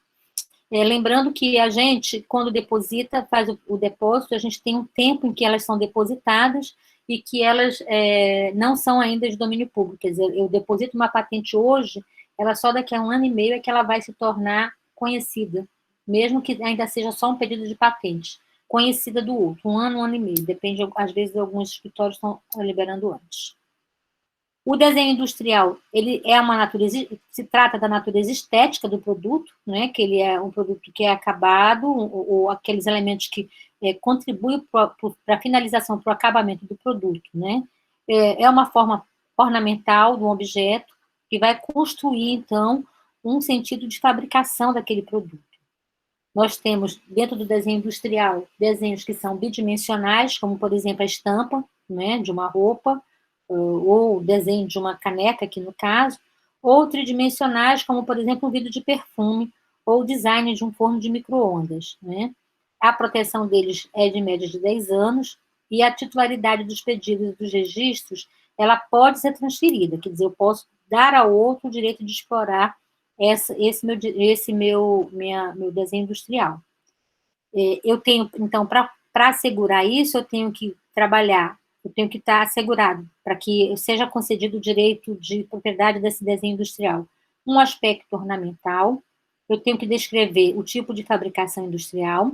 Lembrando que a gente, quando deposita, faz o depósito, a gente tem um tempo em que elas são depositadas e que elas não são ainda de domínio público. Quer dizer, eu deposito uma patente hoje, ela só daqui a 1 ano e meio é que ela vai se tornar conhecida, mesmo que ainda seja só um pedido de patente, conhecida do outro, 1 ano e meio, depende, às vezes alguns escritórios estão liberando antes. O desenho industrial, ele é uma natureza, se trata da natureza estética do produto, né, que ele é um produto que é acabado, ou aqueles elementos que contribuem para a finalização, para o acabamento do produto, né. É uma forma ornamental de um objeto que vai construir, então, um sentido de fabricação daquele produto. Nós temos, dentro do desenho industrial, desenhos que são bidimensionais, como, por exemplo, a estampa, né, de uma roupa, ou desenho de uma caneca, aqui no caso, ou tridimensionais, como, por exemplo, um vidro de perfume, ou design de um forno de micro-ondas, né? A proteção deles é de média de 10 anos, e a titularidade dos pedidos e dos registros, ela pode ser transferida, quer dizer, eu posso dar ao outro o direito de explorar meu desenho industrial. Eu tenho, então, para assegurar isso, eu tenho que trabalhar, eu tenho que estar assegurado para que seja concedido o direito de propriedade desse desenho industrial. Um aspecto ornamental, eu tenho que descrever o tipo de fabricação industrial,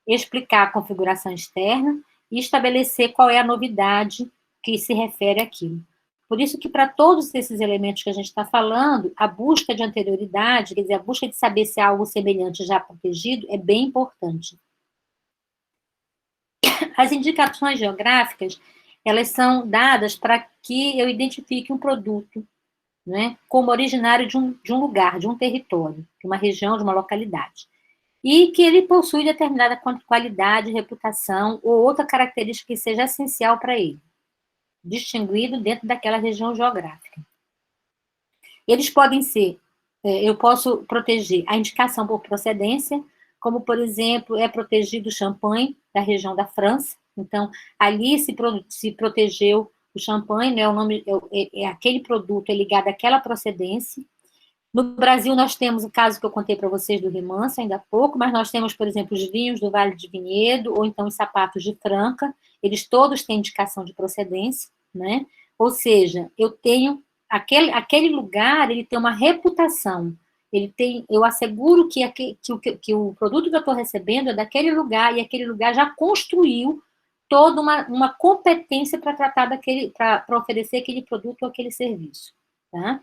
explicar a configuração externa e estabelecer qual é a novidade que se refere àquilo. Por isso que, para todos esses elementos que a gente está falando, a busca de anterioridade, quer dizer, a busca de saber se há algo semelhante já protegido, é bem importante. As indicações geográficas, elas são dadas para que eu identifique um produto, né, como originário de um lugar, de um território, de uma região, de uma localidade. E que ele possui determinada qualidade, reputação ou outra característica que seja essencial para ele, distinguido dentro daquela região geográfica. Eles podem ser, eu posso proteger a indicação por procedência, como, por exemplo, é protegido o champanhe da região da França. Então, ali se protegeu o champanhe, né, o nome, aquele produto é ligado àquela procedência. No Brasil, nós temos o caso que eu contei para vocês do Rimança, ainda há pouco, mas nós temos, por exemplo, os vinhos do Vale de Vinhedo, ou então os sapatos de Franca, eles todos têm indicação de procedência, né? Ou seja, eu tenho, aquele lugar, ele tem uma reputação, eu asseguro que o produto que eu estou recebendo é daquele lugar, e aquele lugar já construiu toda uma competência para tratar para oferecer aquele produto ou aquele serviço, tá?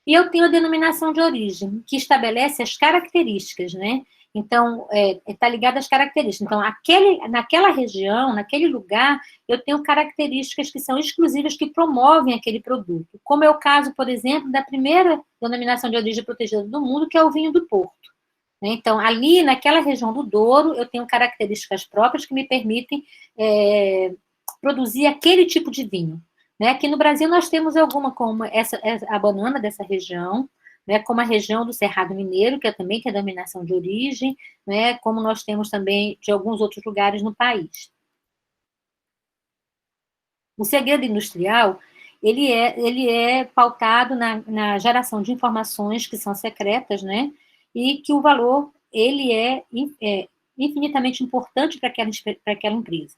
E eu tenho a denominação de origem, que estabelece as características, né? Então, está ligado às características. Então, naquela região, naquele lugar, eu tenho características que são exclusivas, que promovem aquele produto. Como é o caso, por exemplo, da primeira denominação de origem protegida do mundo, que é o vinho do Porto. Então, ali, naquela região do Douro, eu tenho características próprias que me permitem produzir aquele tipo de vinho. Né? Aqui no Brasil nós temos alguma, como a banana dessa região, né? Como a região do Cerrado Mineiro, que é também a denominação de origem, né? Como nós temos também de alguns outros lugares no país. O segredo industrial, ele é pautado na geração de informações que são secretas, né? E que o valor, ele é infinitamente importante para aquela empresa.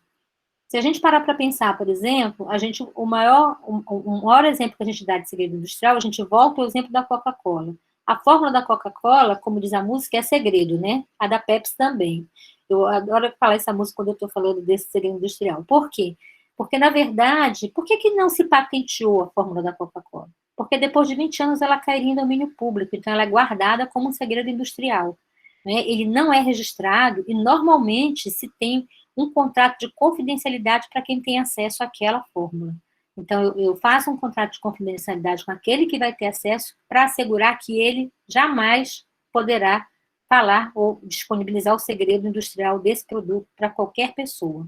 Se a gente parar para pensar, por exemplo, o maior exemplo que a gente dá de segredo industrial, a gente volta ao exemplo da Coca-Cola. A fórmula da Coca-Cola, como diz a música, é segredo, né? A da Pepsi também. Eu adoro falar essa música quando eu estou falando desse segredo industrial. Por quê? Porque, na verdade, por que não se patenteou a fórmula da Coca-Cola? Porque depois de 20 anos ela cairia em domínio público, então ela é guardada como um segredo industrial. Né? Ele não é registrado e, normalmente, se tem um contrato de confidencialidade para quem tem acesso àquela fórmula. Então, eu faço um contrato de confidencialidade com aquele que vai ter acesso para assegurar que ele jamais poderá falar ou disponibilizar o segredo industrial desse produto para qualquer pessoa.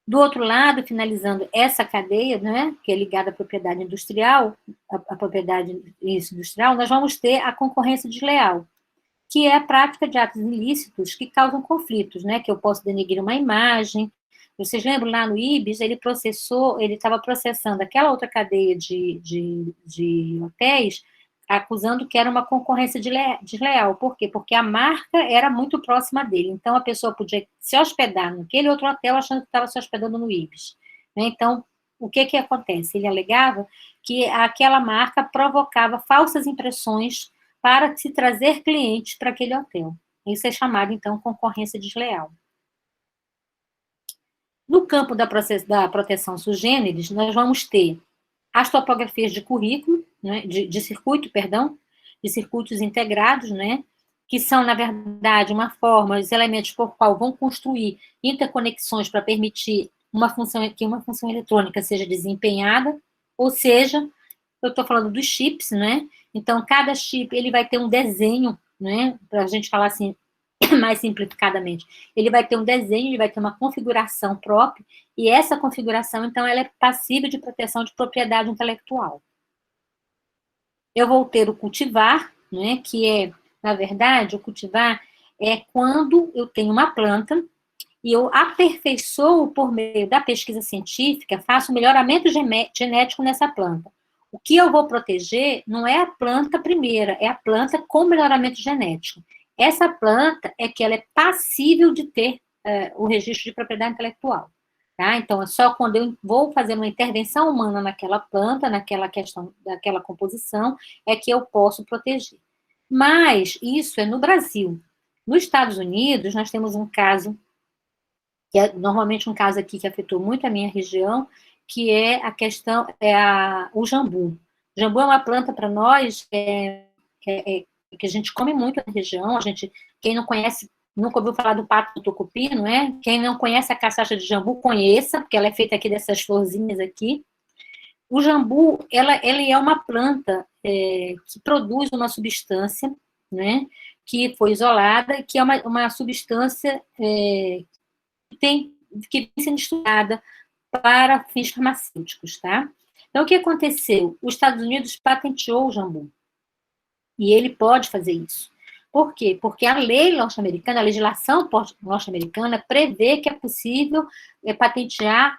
Do outro lado, finalizando essa cadeia, né, que é ligada à propriedade industrial, a propriedade industrial, nós vamos ter a concorrência desleal, que é a prática de atos ilícitos que causam conflitos, né, que eu posso denegrir uma imagem. Vocês lembram lá no IBIS, ele estava processando aquela outra cadeia de hotéis, acusando que era uma concorrência desleal. Por quê? Porque a marca era muito próxima dele. Então, a pessoa podia se hospedar naquele outro hotel achando que estava se hospedando no IBIS. Né? Então, o que acontece? Ele alegava que aquela marca provocava falsas impressões para se trazer clientes para aquele hotel. Isso é chamado, então, concorrência desleal. No campo da proteção sui generis, nós vamos ter as topografias de currículo, né, de circuito, perdão, de circuitos integrados, né, que são, na verdade, uma forma, os elementos por qual vão construir interconexões para permitir que uma função eletrônica seja desempenhada, ou seja, eu estou falando dos chips, né, então cada chip ele vai ter um desenho, né, para a gente falar assim, mais simplificadamente, ele vai ter um desenho, ele vai ter uma configuração própria, e essa configuração, então, ela é passível de proteção de propriedade intelectual. Eu vou ter o cultivar, né, que é, na verdade, o cultivar é quando eu tenho uma planta e eu aperfeiçoo por meio da pesquisa científica, faço melhoramento genético nessa planta. O que eu vou proteger não é a planta primeira, é a planta com melhoramento genético. Essa planta é que ela é passível de ter o registro de propriedade intelectual. Tá? Então, é só quando eu vou fazer uma intervenção humana naquela planta, naquela questão, daquela composição, é que eu posso proteger. Mas isso é no Brasil. Nos Estados Unidos, nós temos um caso, que é normalmente um caso aqui que afetou muito a minha região, que é a questão, o jambu. O jambu é uma planta para nós que a gente come muito na região, quem não conhece, nunca ouviu falar do pato do tucupi, não é? Quem não conhece a cachaça de jambu, conheça, porque ela é feita aqui dessas florzinhas aqui. O jambu, ele é uma planta que produz uma substância, né, que foi isolada, que é uma substância que vem sendo estudada para fins farmacêuticos, tá? Então, o que aconteceu? Os Estados Unidos patenteou o jambu. E ele pode fazer isso. Por quê? Porque a lei norte-americana, a legislação norte-americana prevê que é possível patentear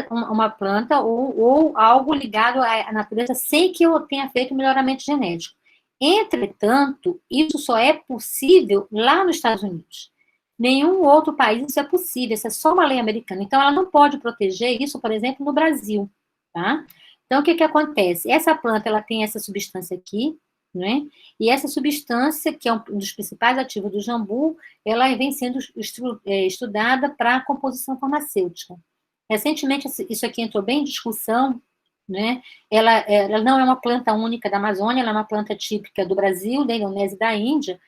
uma planta ou algo ligado à natureza sem que eu tenha feito melhoramento genético. Entretanto, isso só é possível lá nos Estados Unidos. Nenhum outro país isso é possível, isso é só uma lei americana. Então, ela não pode proteger isso, por exemplo, no Brasil, tá? Então, o que acontece? Essa planta, ela tem essa substância aqui, né? E essa substância, que é um dos principais ativos do jambu, ela vem sendo estudada para a composição farmacêutica. Recentemente, isso aqui entrou bem em discussão, né? Ela não é uma planta única da Amazônia, ela é uma planta típica do Brasil, da Indonésia e da Índia,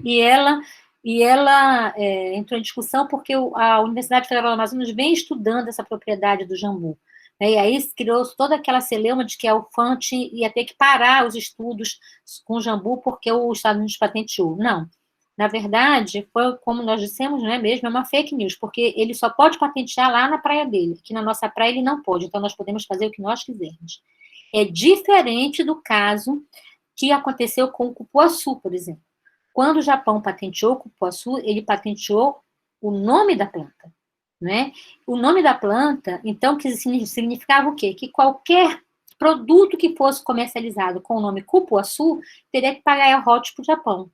e ela entrou em discussão porque a Universidade Federal do Amazonas vem estudando essa propriedade do jambu. E aí criou toda aquela celeuma de que a UFAM ia ter que parar os estudos com o jambu porque o Estados Unidos patenteou. Não. Na verdade, foi como nós dissemos, não é mesmo? É uma fake news, porque ele só pode patentear lá na praia dele. Aqui na nossa praia ele não pode, então nós podemos fazer o que nós quisermos. É diferente do caso que aconteceu com o cupuaçu, por exemplo. Quando o Japão patenteou o cupuaçu, ele patenteou o nome da planta. Né? O nome da planta, então, que significava o quê? Que qualquer produto que fosse comercializado com o nome cupuaçu teria que pagar royalties para o Japão.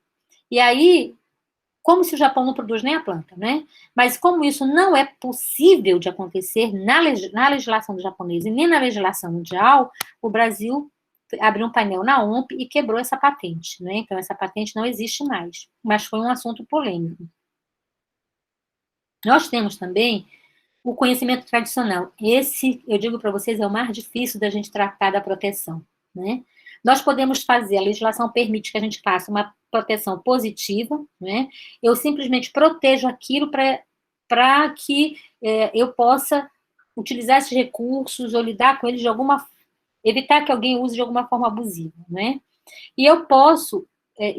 E aí, como se o Japão não produz nem a planta, né? Mas como isso não é possível de acontecer na legislação do japonês e nem na legislação mundial, o Brasil abriu um painel na OMP e quebrou essa patente, né? Então, essa patente não existe mais, mas foi um assunto polêmico. Nós temos também o conhecimento tradicional. Esse, eu digo para vocês, é o mais difícil da gente tratar da proteção, né? Nós podemos fazer, a legislação permite que a gente faça uma proteção positiva, né? Eu simplesmente protejo aquilo para que eu possa utilizar esses recursos ou lidar com eles de alguma evitar que alguém use de alguma forma abusiva, né? E eu posso,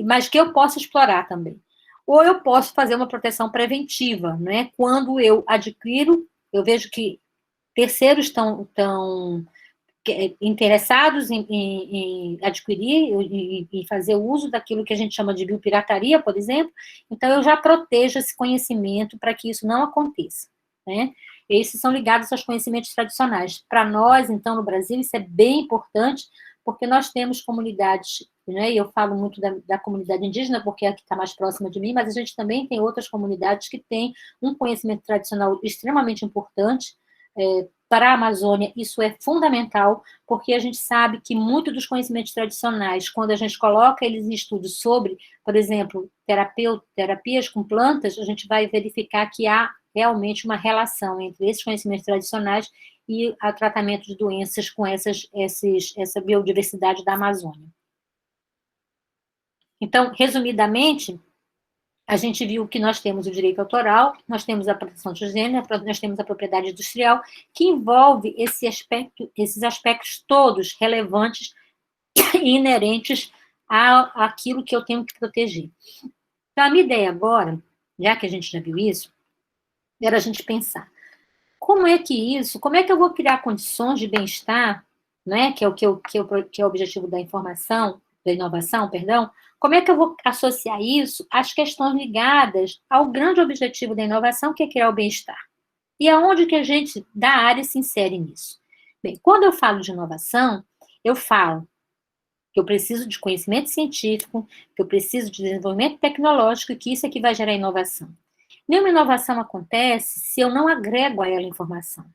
mas que eu possa explorar também. Ou eu posso fazer uma proteção preventiva, né? Quando eu adquiro, eu vejo que terceiros estão interessados em adquirir e fazer uso daquilo que a gente chama de biopirataria, por exemplo, então eu já protejo esse conhecimento para que isso não aconteça, né? Esses são ligados aos conhecimentos tradicionais. Para nós, então, no Brasil, isso é bem importante, porque nós temos comunidades, né, e eu falo muito da comunidade indígena, porque é a que está mais próxima de mim, mas a gente também tem outras comunidades que têm um conhecimento tradicional extremamente importante. Para a Amazônia, isso é fundamental, porque a gente sabe que muito dos conhecimentos tradicionais, quando a gente coloca eles em estudos sobre, por exemplo, terapias com plantas, a gente vai verificar que há realmente uma relação entre esses conhecimentos tradicionais e o tratamento de doenças com essa biodiversidade da Amazônia. Então, resumidamente, a gente viu que nós temos o direito autoral, nós temos a proteção de gênero, nós temos a propriedade industrial, que envolve esses aspectos todos relevantes e inerentes àquilo que eu tenho que proteger. Então, a minha ideia agora, já que a gente já viu isso, era a gente pensar, como é que eu vou criar condições de bem-estar, né, que é o objetivo da inovação, perdão, como é que eu vou associar isso às questões ligadas ao grande objetivo da inovação, que é criar o bem-estar? E aonde que a gente, da área, se insere nisso? Bem, quando eu falo de inovação, eu falo que eu preciso de conhecimento científico, que eu preciso de desenvolvimento tecnológico, e que isso é que vai gerar inovação. Nenhuma inovação acontece se eu não agrego a ela informação,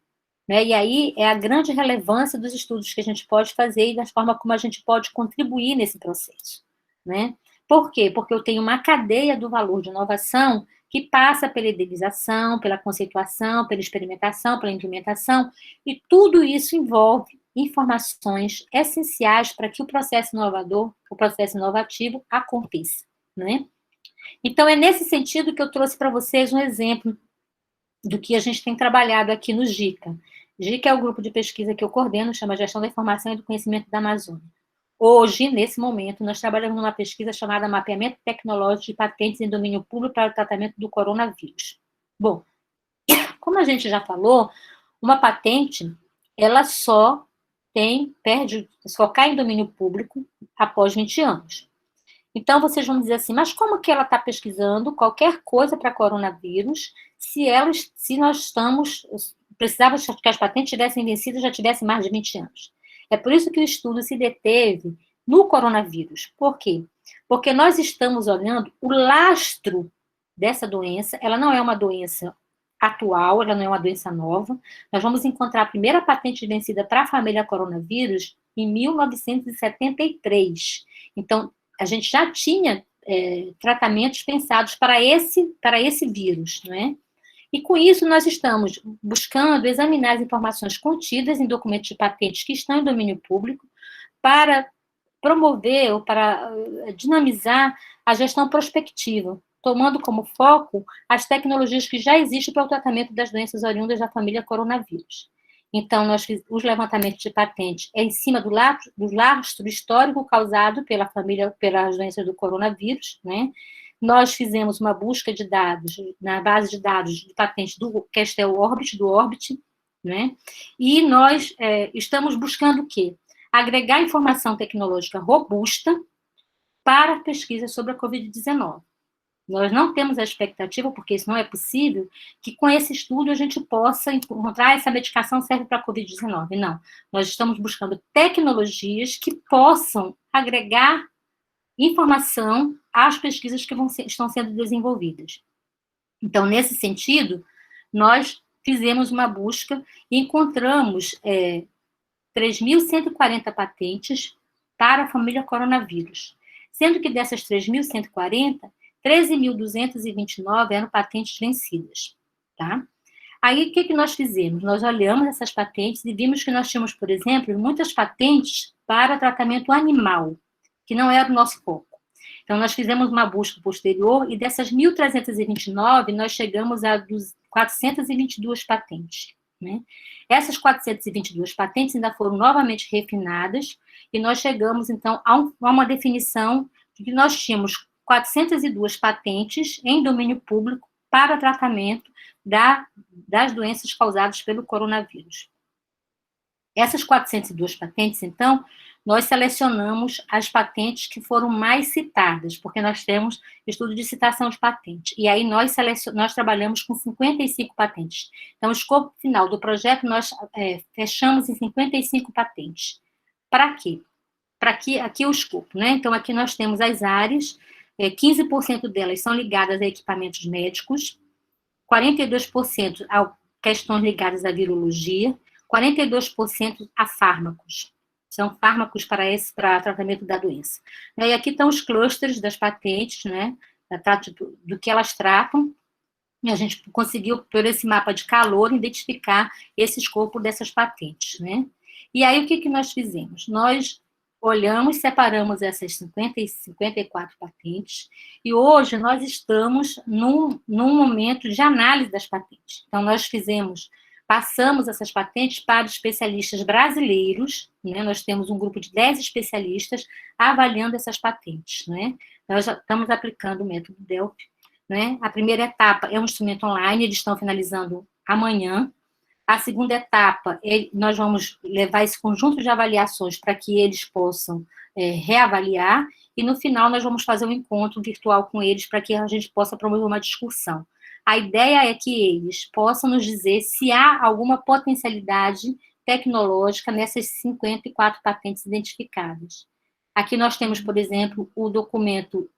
né? E aí é a grande relevância dos estudos que a gente pode fazer e da forma como a gente pode contribuir nesse processo, né? Por quê? Porque eu tenho uma cadeia do valor de inovação que passa pela idealização, pela conceituação, pela experimentação, pela implementação, e tudo isso envolve informações essenciais para que o processo inovador, o processo inovativo aconteça, né? Então, é nesse sentido que eu trouxe para vocês um exemplo do que a gente tem trabalhado aqui no GICA. GICA é o grupo de pesquisa que eu coordeno, chama Gestão da Informação e do Conhecimento da Amazônia. Hoje, nesse momento, nós trabalhamos numa pesquisa chamada Mapeamento Tecnológico de Patentes em Domínio Público para o Tratamento do Coronavírus. Bom, como a gente já falou, uma patente, ela só cai em domínio público após 20 anos. Então, vocês vão dizer assim, mas como que ela está pesquisando qualquer coisa para coronavírus se nós precisávamos que as patentes tivessem vencido já tivessem mais de 20 anos? É por isso que o estudo se deteve no coronavírus. Por quê? Porque nós estamos olhando o lastro dessa doença, ela não é uma doença atual, ela não é uma doença nova. Nós vamos encontrar a primeira patente vencida para a família coronavírus em 1973. Então, a gente já tinha tratamentos pensados para esse vírus, né? E com isso nós estamos buscando examinar as informações contidas em documentos de patentes que estão em domínio público para promover ou para dinamizar a gestão prospectiva, tomando como foco as tecnologias que já existem para o tratamento das doenças oriundas da família coronavírus. Então, os levantamentos de patentes é em cima do lastro histórico causado pelas doenças do coronavírus, né? Nós fizemos uma busca de dados na base de dados de patentes do Castel Orbit, do Orbit, né? E nós estamos buscando o quê? Agregar informação tecnológica robusta para a pesquisa sobre a Covid-19. Nós não temos a expectativa, porque isso não é possível, que com esse estudo a gente possa encontrar essa medicação serve para a Covid-19. Não. Nós estamos buscando tecnologias que possam agregar informação às pesquisas que estão sendo desenvolvidas. Então, nesse sentido, nós fizemos uma busca e encontramos 3.140 patentes para a família coronavírus, sendo que dessas 3.140, 13.229 eram patentes vencidas, tá? Aí, o que nós fizemos? Nós olhamos essas patentes e vimos que nós tínhamos, por exemplo, muitas patentes para tratamento animal, que não era o nosso foco. Então, nós fizemos uma busca posterior e dessas 1.329, nós chegamos a 422 patentes, né? Essas 422 patentes ainda foram novamente refinadas e nós chegamos, então, a uma definição de que nós tínhamos 402 patentes em domínio público para tratamento das doenças causadas pelo coronavírus. Essas 402 patentes, então, nós selecionamos as patentes que foram mais citadas, porque nós temos estudo de citação de patente. E aí nós trabalhamos com 55 patentes. Então, o escopo final do projeto, nós fechamos em 55 patentes. Para quê? Aqui é o escopo, né? Então, aqui nós temos as áreas, 15% delas são ligadas a equipamentos médicos, 42% a questões ligadas à virologia, 42% a fármacos. São fármacos para tratamento da doença. E aqui estão os clusters das patentes, né, do que elas tratam, e a gente conseguiu, por esse mapa de calor, identificar esse escopo dessas patentes, né. E aí, o que nós fizemos? Nós olhamos, separamos essas 54 patentes, e hoje nós estamos num momento de análise das patentes. Então, nós passamos essas patentes para especialistas brasileiros, né? Nós temos um grupo de 10 especialistas avaliando essas patentes, né? Nós já estamos aplicando o método Delphi, né? A primeira etapa é um instrumento online, eles estão finalizando amanhã. A segunda etapa, nós vamos levar esse conjunto de avaliações para que eles possam reavaliar, e no final nós vamos fazer um encontro virtual com eles para que a gente possa promover uma discussão. A ideia é que eles possam nos dizer se há alguma potencialidade tecnológica nessas 54 patentes identificadas. Aqui nós temos, por exemplo, o documento,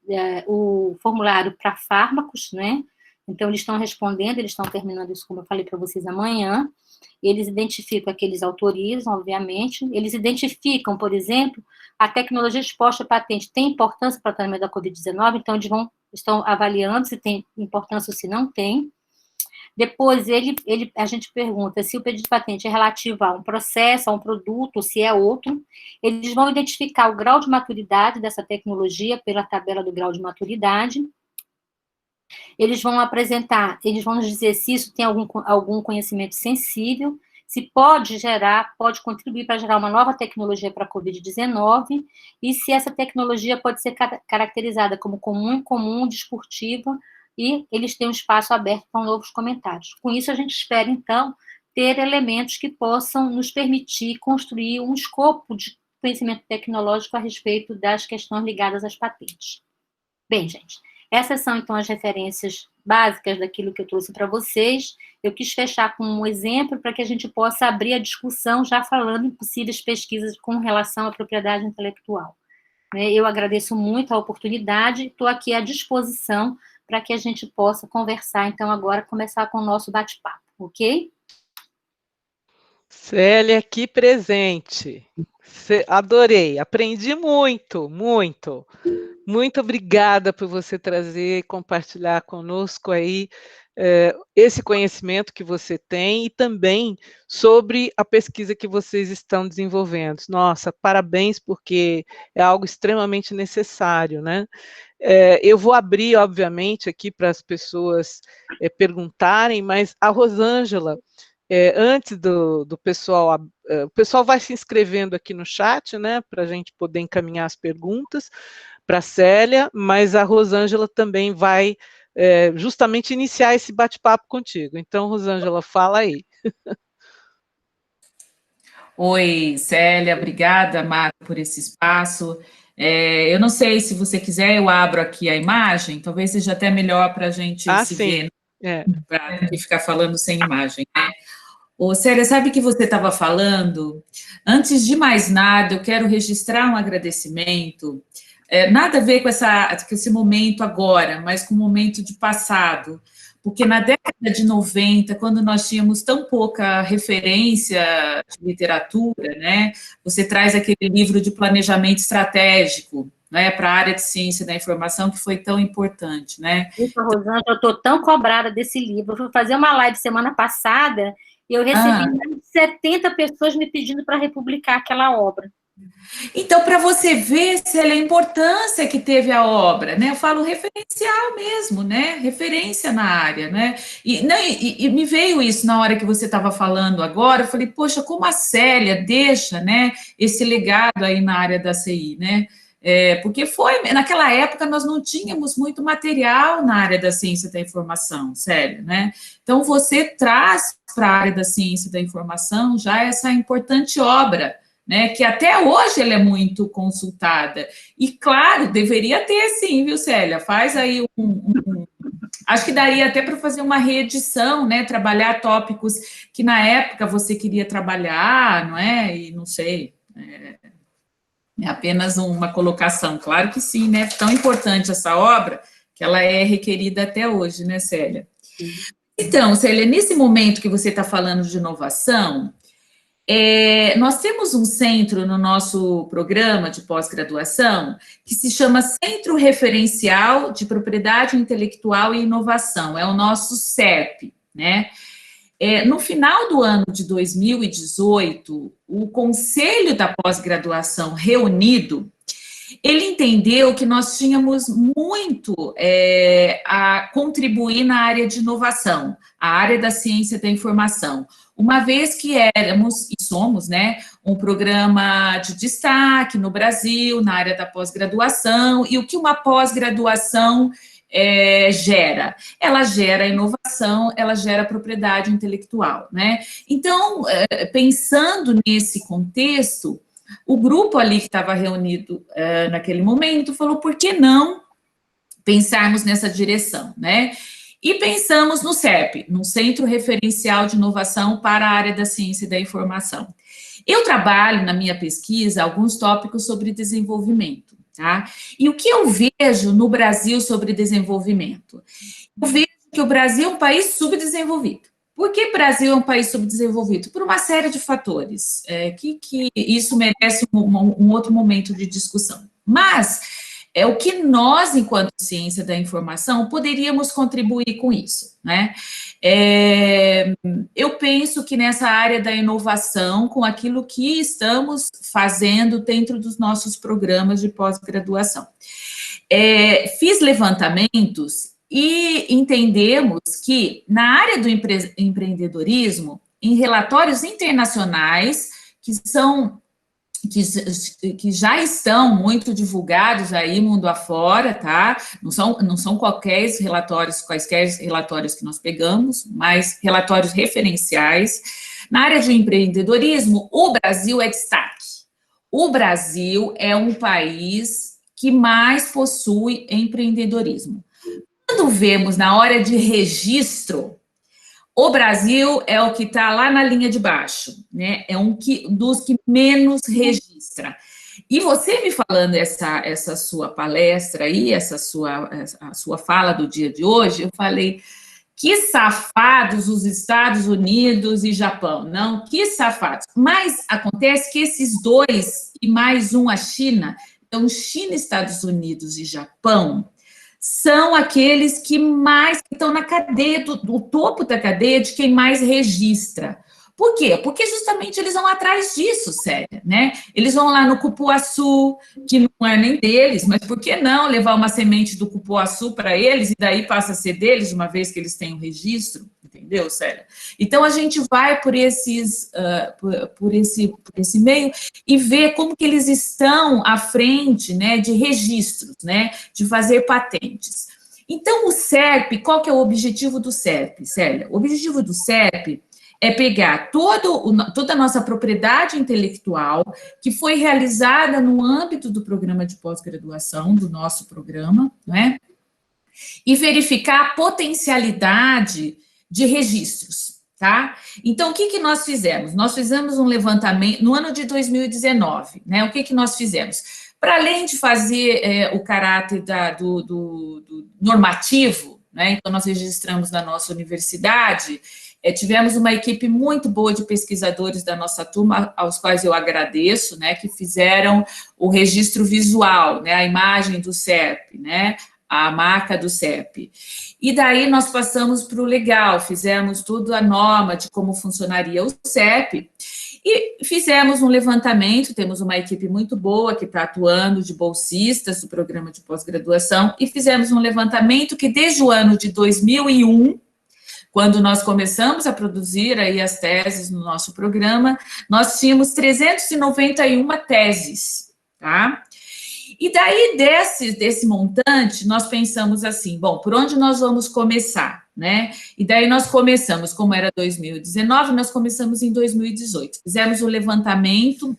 o formulário para fármacos, né? Então, eles estão respondendo, eles estão terminando isso, como eu falei para vocês, amanhã. Eles identificam aqueles autorizam, obviamente. Eles identificam, por exemplo, a tecnologia exposta à patente tem importância para o tratamento da Covid-19, então eles estão avaliando se tem importância ou se não tem. Depois, a gente pergunta se o pedido de patente é relativo a um processo, a um produto, ou se é outro. Eles vão identificar o grau de maturidade dessa tecnologia pela tabela do grau de maturidade. Eles vão nos dizer se isso tem algum conhecimento sensível, se pode contribuir para gerar uma nova tecnologia para a Covid-19, e se essa tecnologia pode ser caracterizada como comum, desportiva, e eles têm um espaço aberto para novos comentários. Com isso, a gente espera, então, ter elementos que possam nos permitir construir um escopo de conhecimento tecnológico a respeito das questões ligadas às patentes. Bem, gente, essas são, então, as referências básicas daquilo que eu trouxe para vocês. Eu quis fechar com um exemplo para que a gente possa abrir a discussão já falando em possíveis pesquisas com relação à propriedade intelectual. Eu agradeço muito a oportunidade, estou aqui à disposição para que a gente possa conversar, então, agora, começar com o nosso bate-papo, ok? Célia, aqui presente. Adorei, aprendi muito, muito. Muito obrigada por você trazer e compartilhar conosco aí esse conhecimento que você tem e também sobre a pesquisa que vocês estão desenvolvendo. Nossa, parabéns, porque é algo extremamente necessário, né? Eu vou abrir, obviamente, aqui para as pessoas perguntarem, mas a Rosângela, antes do pessoal, o pessoal vai se inscrevendo aqui no chat, né, para a gente poder encaminhar as perguntas para a Célia, mas a Rosângela também vai justamente iniciar esse bate-papo contigo. Então, Rosângela, fala aí. Oi, Célia, obrigada, Marco, por esse espaço. Eu não sei se você quiser, eu abro aqui a imagem, talvez seja até melhor para a gente se ver, para ficar falando sem imagem, né? Ô, Célia, sabe que você estava falando? Antes de mais nada, eu quero registrar um agradecimento, nada a ver com esse momento agora, mas com o momento de passado, porque na década de 90, quando nós tínhamos tão pouca referência de literatura, né, você traz aquele livro de planejamento estratégico, né, para a área de ciência da informação, que foi tão importante, né? Rosângela, eu estou tão cobrada desse livro. Eu fui fazer uma live semana passada e eu recebi mais de 70 pessoas me pedindo para republicar aquela obra. Então, para você ver, Célia, a importância que teve a obra, né? Eu falo referencial mesmo, né? Referência na área, né? E me veio isso na hora que você estava falando agora, eu falei, poxa, como a Célia deixa, né, esse legado aí na área da CI, né? Porque naquela época nós não tínhamos muito material na área da ciência da informação, Célia, né? Então, você traz para a área da ciência da informação já essa importante obra, né, que até hoje ela é muito consultada. E, claro, deveria ter sim, viu, Célia? Faz aí acho que daria até para fazer uma reedição, né, trabalhar tópicos que na época você queria trabalhar, não é? E não sei, é apenas uma colocação. Claro que sim, né? Tão importante essa obra que ela é requerida até hoje, né, Célia? Então, Célia, nesse momento que você está falando de inovação, nós temos um centro no nosso programa de pós-graduação que se chama Centro Referencial de Propriedade Intelectual e Inovação, é o nosso CERP, né? No final do ano de 2018, o Conselho da Pós-Graduação reunido, ele entendeu que nós tínhamos muito a contribuir na área de inovação, a área da ciência da informação, uma vez que éramos e somos, né, um programa de destaque no Brasil, na área da pós-graduação, e o que uma pós-graduação gera? Ela gera inovação, ela gera propriedade intelectual, né? Então, pensando nesse contexto, o grupo ali que estava reunido naquele momento falou, por que não pensarmos nessa direção, né? E pensamos no CERP, no Centro Referencial de Inovação para a área da ciência e da informação. Eu trabalho na minha pesquisa alguns tópicos sobre desenvolvimento, tá? E o que eu vejo no Brasil sobre desenvolvimento? Eu vejo que o Brasil é um país subdesenvolvido. Por que o Brasil é um país subdesenvolvido? Por uma série de fatores, que isso merece um outro momento de discussão. Mas é o que nós, enquanto ciência da informação, poderíamos contribuir com isso, né? Eu penso que nessa área da inovação, com aquilo que estamos fazendo dentro dos nossos programas de pós-graduação. Fiz levantamentos e entendemos que na área do empreendedorismo, em relatórios internacionais, que já estão muito divulgados aí mundo afora, tá? Não são quaisquer relatórios que nós pegamos, mas relatórios referenciais. Na área de empreendedorismo, o Brasil é destaque. O Brasil é um país que mais possui empreendedorismo. Quando vemos na hora de registro, o Brasil é o que está lá na linha de baixo, né? É dos que menos registra. E você me falando essa sua palestra aí, a sua fala do dia de hoje, eu falei, que safados os Estados Unidos e Japão, não? Que safados. Mas acontece que esses dois, e mais um a China, então China, Estados Unidos e Japão, são aqueles que mais estão na cadeia, do topo da cadeia de quem mais registra. Por quê? Porque justamente eles vão atrás disso, Célia, né? Eles vão lá no cupuaçu, que não é nem deles, mas por que não levar uma semente do cupuaçu para eles e daí passa a ser deles, uma vez que eles têm o registro, entendeu, Célia? Então, a gente vai por esse meio e vê como que eles estão à frente, né, de registros, né, de fazer patentes. Então, o CERP, qual que é o objetivo do CERP, Célia? O objetivo do CERP é pegar toda a nossa propriedade intelectual, que foi realizada no âmbito do programa de pós-graduação, do nosso programa, né? E verificar a potencialidade de registros, tá? Então, o que nós fizemos? Nós fizemos um levantamento no ano de 2019, né? O que nós fizemos? Para além de fazer o caráter do normativo, né? Então, nós registramos na nossa universidade. Tivemos uma equipe muito boa de pesquisadores da nossa turma, aos quais eu agradeço, né, que fizeram o registro visual, né, a imagem do CERP, né, a marca do CERP. E daí nós passamos para o legal, fizemos tudo a norma de como funcionaria o CERP, E fizemos um levantamento, temos uma equipe muito boa que está atuando de bolsistas do programa de pós-graduação, e fizemos um levantamento que desde o ano de 2001, quando nós começamos a produzir aí as teses no nosso programa, nós tínhamos 391 teses, tá? E daí, desse montante, nós pensamos assim, bom, por onde nós vamos começar, né? E daí nós começamos, como era 2019, nós começamos em 2018. Fizemos o levantamento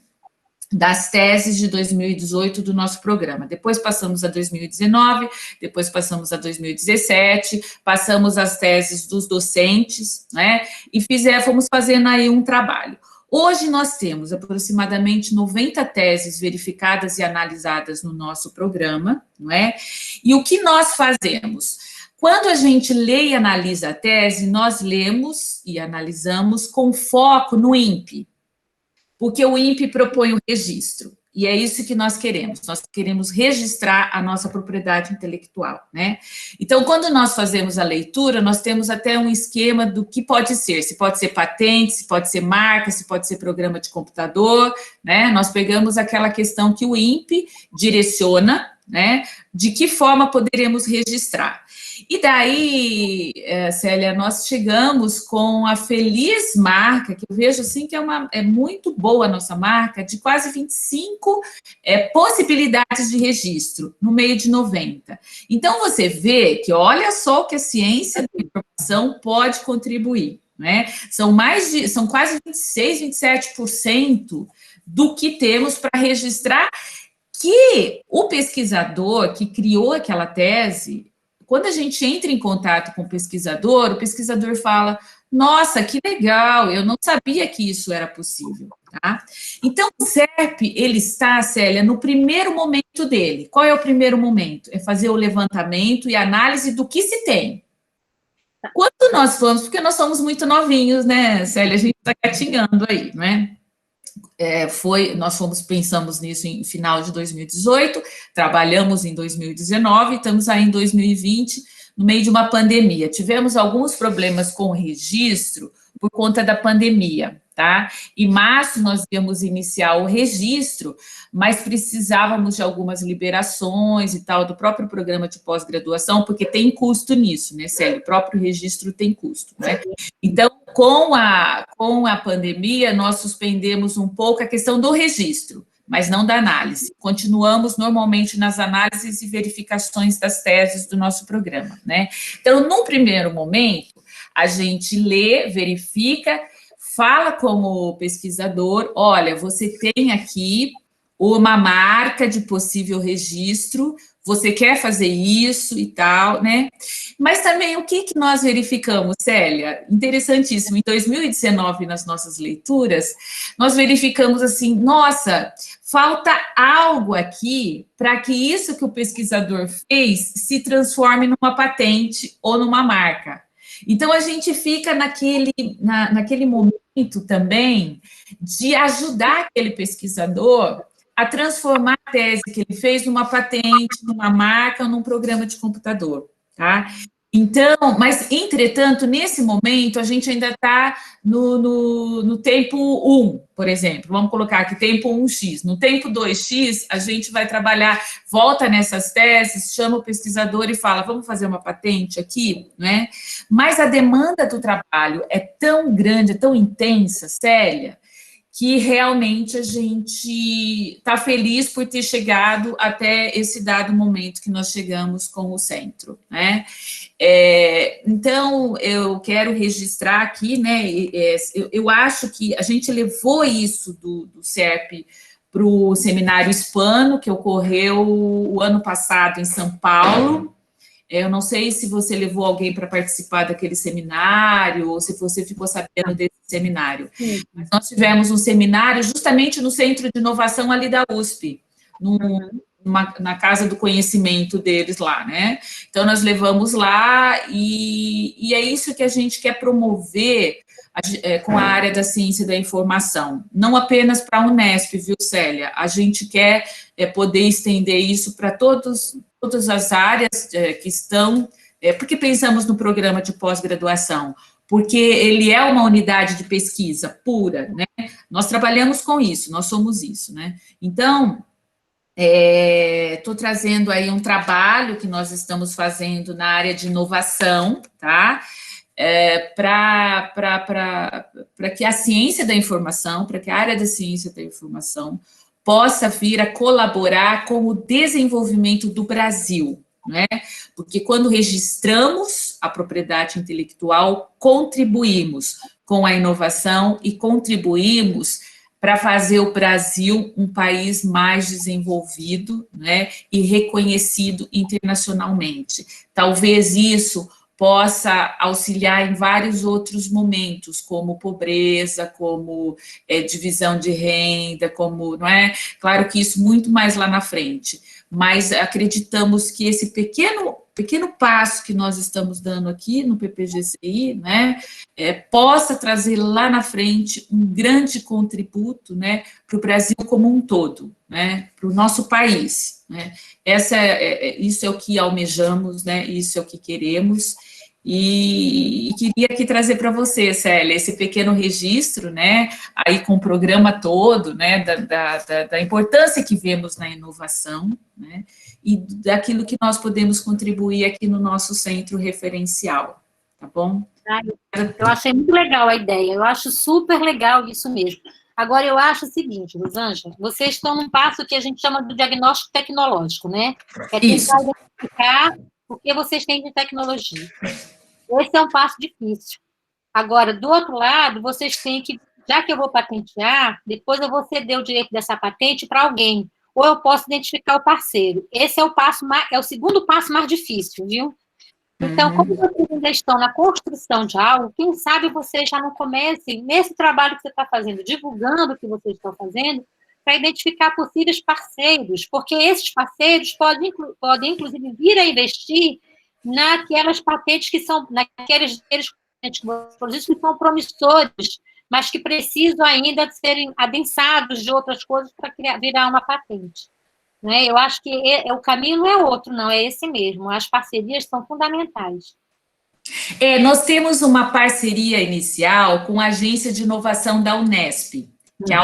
das teses de 2018 do nosso programa. Depois passamos a 2019, depois passamos a 2017, passamos as teses dos docentes, né? E fomos fazendo aí um trabalho. Hoje nós temos aproximadamente 90 teses verificadas e analisadas no nosso programa, não é? E o que nós fazemos? Quando a gente lê e analisa a tese, nós lemos e analisamos com foco no INPE, porque o INPE propõe o registro, e é isso que nós queremos registrar a nossa propriedade intelectual, né? Então, quando nós fazemos a leitura, nós temos até um esquema do que pode ser, se pode ser patente, se pode ser marca, se pode ser programa de computador, né? Nós pegamos aquela questão que o INPE direciona, né? De que forma poderemos registrar. E daí, Célia, nós chegamos com a feliz marca, que eu vejo assim que é muito boa a nossa marca, de quase 25 possibilidades de registro, no meio de 90. Então, você vê que olha só o que a ciência da informação pode contribuir, né? São quase 26, 27% do que temos para registrar, que o pesquisador que criou aquela tese, quando a gente entra em contato com o pesquisador fala, nossa, que legal, eu não sabia que isso era possível, tá? Então, o CERP, ele está, Célia, no primeiro momento dele. Qual é o primeiro momento? É fazer o levantamento e análise do que se tem. Quando nós vamos, porque nós somos muito novinhos, né, Célia, a gente está gatinhando aí, não é? Nós pensamos nisso em final de 2018, trabalhamos em 2019, estamos aí em 2020, no meio de uma pandemia. Tivemos alguns problemas com o registro por conta da pandemia, tá? Em março nós íamos iniciar o registro, mas precisávamos de algumas liberações e tal, do próprio programa de pós-graduação, porque tem custo nisso, né, Célia? O próprio registro tem custo, né? Então, com a pandemia, nós suspendemos um pouco a questão do registro, mas não da análise. Continuamos normalmente nas análises e verificações das teses do nosso programa, né? Então, num primeiro momento, a gente lê, verifica, fala como pesquisador, olha, você tem aqui uma marca de possível registro, você quer fazer isso e tal, né? Mas também o que nós verificamos, Célia? Interessantíssimo, em 2019, nas nossas leituras, nós verificamos assim, nossa, falta algo aqui para que isso que o pesquisador fez se transforme numa patente ou numa marca. Então, a gente fica naquele momento também de ajudar aquele pesquisador a transformar a tese que ele fez numa patente, numa marca, ou num programa de computador, tá? Então, mas, entretanto, nesse momento, a gente ainda está no tempo 1, por exemplo. Vamos colocar aqui tempo 1x. No tempo 2x, a gente vai trabalhar, volta nessas teses, chama o pesquisador e fala, vamos fazer uma patente aqui, né? Mas a demanda do trabalho é tão grande, é tão intensa, Célia, que realmente a gente está feliz por ter chegado até esse dado momento que nós chegamos com o centro, né? Então, eu quero registrar aqui, né, eu acho que a gente levou isso do CERP para o seminário hispano, que ocorreu o ano passado em São Paulo. Eu não sei se você levou alguém para participar daquele seminário, ou se você ficou sabendo desse seminário. Mas nós tivemos um seminário justamente no Centro de Inovação ali da USP, na Casa do Conhecimento deles lá, né? Então, nós levamos lá, e é isso que a gente quer promover com a área da ciência da informação. Não apenas para a Unesp, viu, Célia? A gente quer poder estender isso para todas as áreas que estão, porque pensamos no programa de pós-graduação porque ele é uma unidade de pesquisa pura, né? Nós trabalhamos com isso, nós somos isso, né? Então, estou trazendo aí um trabalho que nós estamos fazendo na área de inovação, tá? Para que a ciência da informação, para que a área da ciência da informação possa vir a colaborar com o desenvolvimento do Brasil, né? Porque quando registramos a propriedade intelectual, contribuímos com a inovação e contribuímos para fazer o Brasil um país mais desenvolvido, né, e reconhecido internacionalmente. Talvez isso possa auxiliar em vários outros momentos, como pobreza, como divisão de renda, como, não é? Claro que isso muito mais lá na frente, mas acreditamos que esse pequeno passo que nós estamos dando aqui no PPGCI, né, possa trazer lá na frente um grande contributo, né, para o Brasil como um todo, né, para o nosso país, né. Isso é o que almejamos, né, isso é o que queremos. E queria aqui trazer para você, Célia, esse pequeno registro, né, aí com o programa todo, né, da importância que vemos na inovação, né, e daquilo que nós podemos contribuir aqui no nosso centro referencial, tá bom? Eu achei muito legal a ideia, eu acho super legal isso mesmo. Agora, eu acho o seguinte, Rosângela, vocês estão num passo que a gente chama de diagnóstico tecnológico, né? É tentar identificar o que vocês têm de tecnologia. Esse é um passo difícil. Agora, do outro lado, vocês têm que, já que eu vou patentear, depois eu vou ceder o direito dessa patente para alguém, ou eu posso identificar o parceiro. Esse é o segundo passo mais difícil, viu? Então, como vocês ainda estão na construção de algo, quem sabe vocês já não comecem, nesse trabalho que você está fazendo, divulgando o que vocês estão fazendo, para identificar possíveis parceiros, porque esses parceiros podem inclusive, vir a investir naquelas patentes que são, naqueles produtos que são promissores, mas que precisam ainda de serem adensados de outras coisas para virar uma patente. Né? Eu acho que o caminho não é outro, não, é esse mesmo. As parcerias são fundamentais. Nós temos uma parceria inicial com a Agência de Inovação da Unesp, que é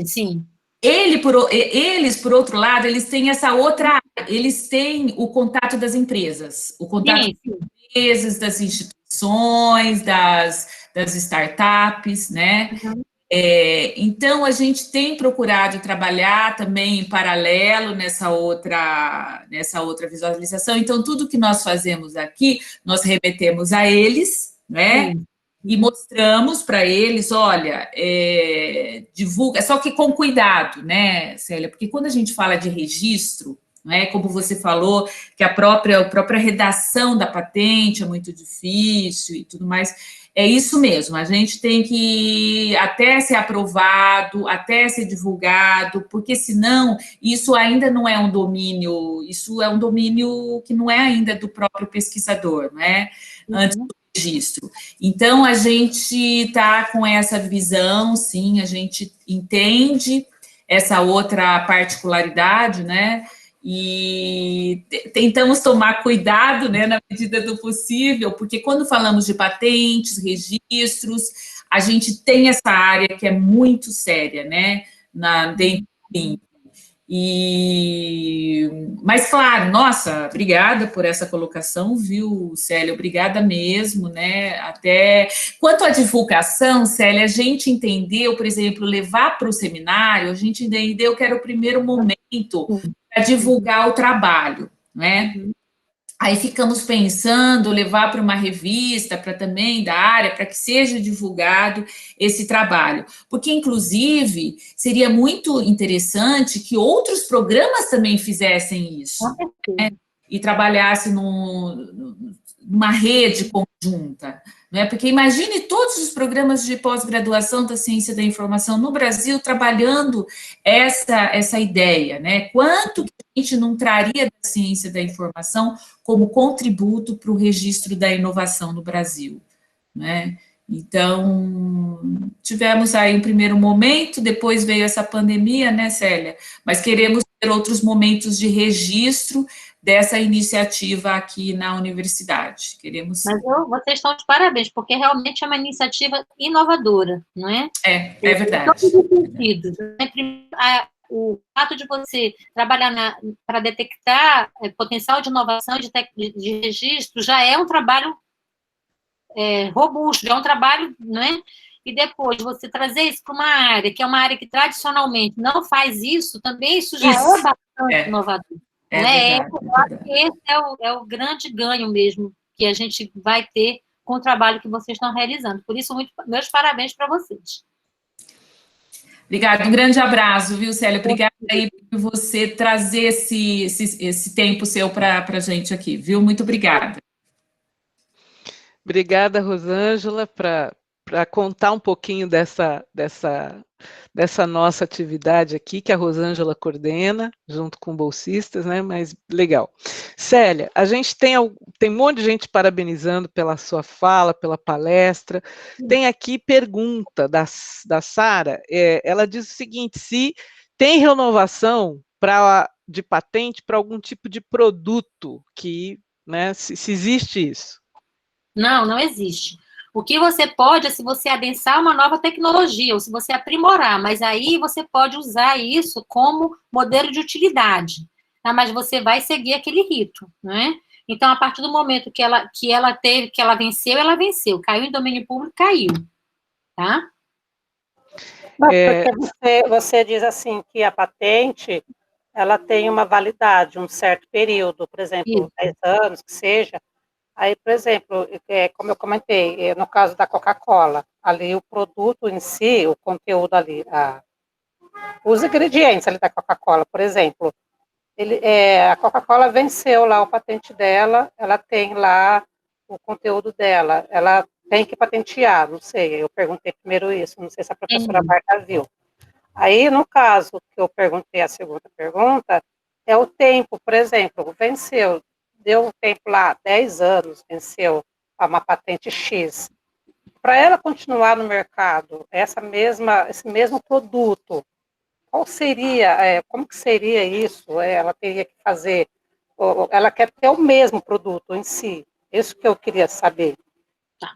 Sim. Eles, por outro lado, eles têm essa outra área, eles têm o contato das empresas, o contato das empresas, das instituições, das startups, né? Então, a gente tem procurado trabalhar também em paralelo nessa outra visualização. Então, tudo que nós fazemos aqui, nós remetemos a eles, né? E mostramos para eles, olha, divulga, só que com cuidado, né, Célia? Porque quando a gente fala de registro, né, como você falou, que a própria redação da patente é muito difícil e tudo mais, é isso mesmo, a gente tem que até ser aprovado, até ser divulgado, porque senão isso ainda não é um domínio, isso é um domínio que não é ainda do próprio pesquisador, né? Antes do registro. Então, a gente está com essa visão, sim, a gente entende essa outra particularidade, né? E tentamos tomar cuidado, né, na medida do possível, porque quando falamos de patentes, registros, a gente tem essa área que é muito séria, né, dentro do INPE. Mas, claro, nossa, obrigada por essa colocação, viu, Célia? Obrigada mesmo, né? Até quanto à divulgação, Célia, a gente entendeu, por exemplo, levar para o seminário, a gente entendeu que era o primeiro momento para divulgar o trabalho, né? Aí ficamos pensando, levar para uma revista, para também da área, para que seja divulgado esse trabalho. Porque, inclusive, seria muito interessante que outros programas também fizessem isso, né? E trabalhassem numa rede conjunta, né? Porque imagine todos os programas de pós-graduação da ciência da informação no Brasil trabalhando essa ideia, né? Quanto que a gente não traria da ciência da informação como contributo para o registro da inovação no Brasil, né? Então, tivemos aí um primeiro momento, depois veio essa pandemia, né, Célia? Mas queremos ter outros momentos de registro dessa iniciativa aqui na universidade. Queremos... Mas vocês estão de parabéns, porque realmente é uma iniciativa inovadora, não é? É verdade. Em todos os sentidos. O fato de você trabalhar para detectar potencial de inovação de registro já é um trabalho robusto, já é um trabalho, né? E depois você trazer isso para uma área, que é uma área que tradicionalmente não faz isso, também isso já é bastante inovador. Né? Verdade, Eu acho que esse é o grande ganho mesmo que a gente vai ter com o trabalho que vocês estão realizando. Por isso, meus parabéns para vocês. Obrigada, um grande abraço, viu, Célia? Obrigada aí por você trazer esse tempo seu para a gente aqui, viu? Muito obrigada. Obrigada, Rosângela, para contar um pouquinho dessa nossa atividade aqui, que a Rosângela coordena, junto com bolsistas, né? Mas legal. Célia, a gente tem um monte de gente parabenizando pela sua fala, pela palestra. Tem aqui pergunta da Sara, ela diz o seguinte: se tem renovação de patente para algum tipo de produto que, né, se existe isso. Não existe. O que você pode é se você adensar uma nova tecnologia, ou se você aprimorar, mas aí você pode usar isso como modelo de utilidade, tá? Mas você vai seguir aquele rito, né? Então, a partir do momento que ela venceu, ela venceu. Caiu em domínio público, caiu, tá? Porque você diz assim que a patente, ela tem uma validade, um certo período, por exemplo, 10 anos, que seja. Aí, por exemplo, como eu comentei, no caso da Coca-Cola, ali o produto em si, o conteúdo ali, os ingredientes ali da Coca-Cola, por exemplo, a Coca-Cola venceu lá o patente dela, ela tem lá o conteúdo dela, ela tem que patentear, não sei, eu perguntei primeiro isso, não sei se a professora Marta viu. Aí, no caso que eu perguntei a segunda pergunta, é o tempo, por exemplo, venceu, deu um tempo lá, 10 anos, venceu uma patente X. Para ela continuar no mercado, esse mesmo produto, qual seria, como que seria isso? Ela teria que fazer, ela quer ter o mesmo produto em si, isso que eu queria saber. Tá.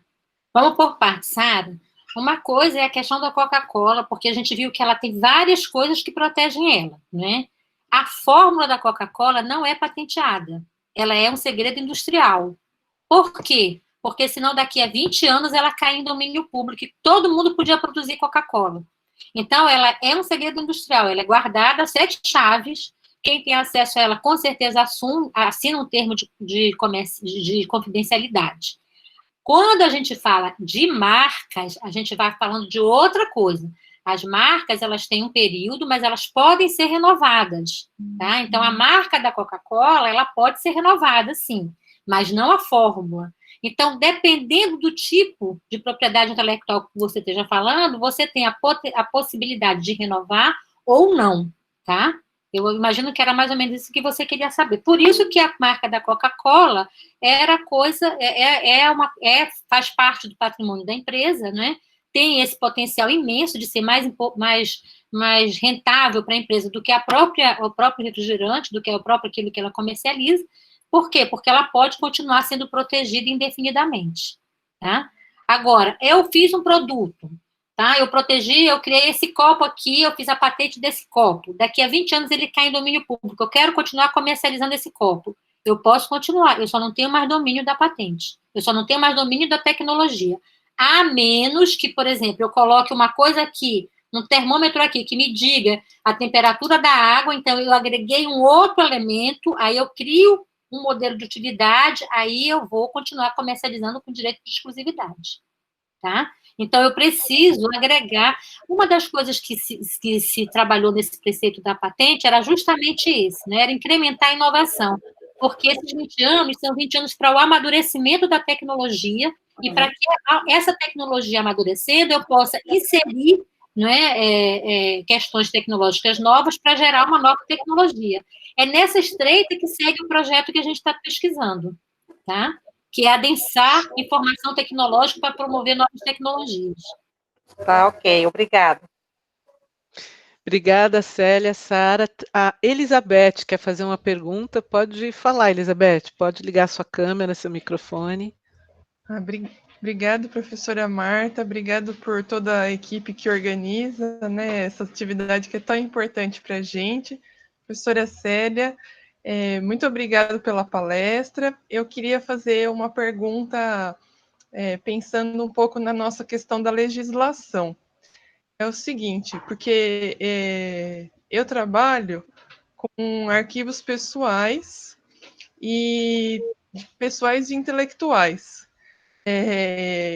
Vamos por partes, Sara. Uma coisa é a questão da Coca-Cola, porque a gente viu que ela tem várias coisas que protegem ela, né? A fórmula da Coca-Cola não é patenteada, ela é um segredo industrial. Por quê? Porque senão daqui a 20 anos ela cai em domínio público e todo mundo podia produzir Coca-Cola. Então, ela é um segredo industrial, ela é guardada a 7 chaves, quem tem acesso a ela com certeza assina um termo de confidencialidade. Quando a gente fala de marcas, a gente vai falando de outra coisa. As marcas, elas têm um período, mas elas podem ser renovadas, tá? Então, a marca da Coca-Cola, ela pode ser renovada, sim, mas não a fórmula. Então, dependendo do tipo de propriedade intelectual que você esteja falando, você tem a possibilidade de renovar ou não, tá? Eu imagino que era mais ou menos isso que você queria saber. Por isso que a marca da Coca-Cola era coisa, faz parte do patrimônio da empresa, né? Tem esse potencial imenso de ser mais rentável para a empresa do que o próprio refrigerante, do que o próprio aquilo que ela comercializa. Por quê? Porque ela pode continuar sendo protegida indefinidamente, tá? Agora, eu fiz um produto, tá? Eu criei esse copo aqui, eu fiz a patente desse copo. Daqui a 20 anos ele cai em domínio público. Eu quero continuar comercializando esse copo. Eu posso continuar, eu só não tenho mais domínio da patente. Eu só não tenho mais domínio da tecnologia. A menos que, por exemplo, eu coloque uma coisa aqui, um termômetro aqui, que me diga a temperatura da água, então eu agreguei um outro elemento, aí eu crio um modelo de utilidade, aí eu vou continuar comercializando com direito de exclusividade, tá? Então, eu preciso agregar... Uma das coisas que se trabalhou nesse preceito da patente era justamente isso, né? Era incrementar a inovação, porque esses 20 anos são 20 anos para o amadurecimento da tecnologia e para que essa tecnologia amadurecendo eu possa inserir, né, questões tecnológicas novas para gerar uma nova tecnologia. É nessa estreita que segue o projeto que a gente está pesquisando, tá? Que é adensar informação tecnológica para promover novas tecnologias. Tá, ok, obrigada. Obrigada, Célia, Sara. A Elizabeth quer fazer uma pergunta. Pode falar, Elizabeth. Pode ligar sua câmera, seu microfone. Obrigado, professora Marta. Obrigado por toda a equipe que organiza, né, essa atividade que é tão importante para a gente. Professora Célia, muito obrigado pela palestra. Eu queria fazer uma pergunta pensando um pouco na nossa questão da legislação. É o seguinte, porque eu trabalho com arquivos pessoais e pessoais e intelectuais.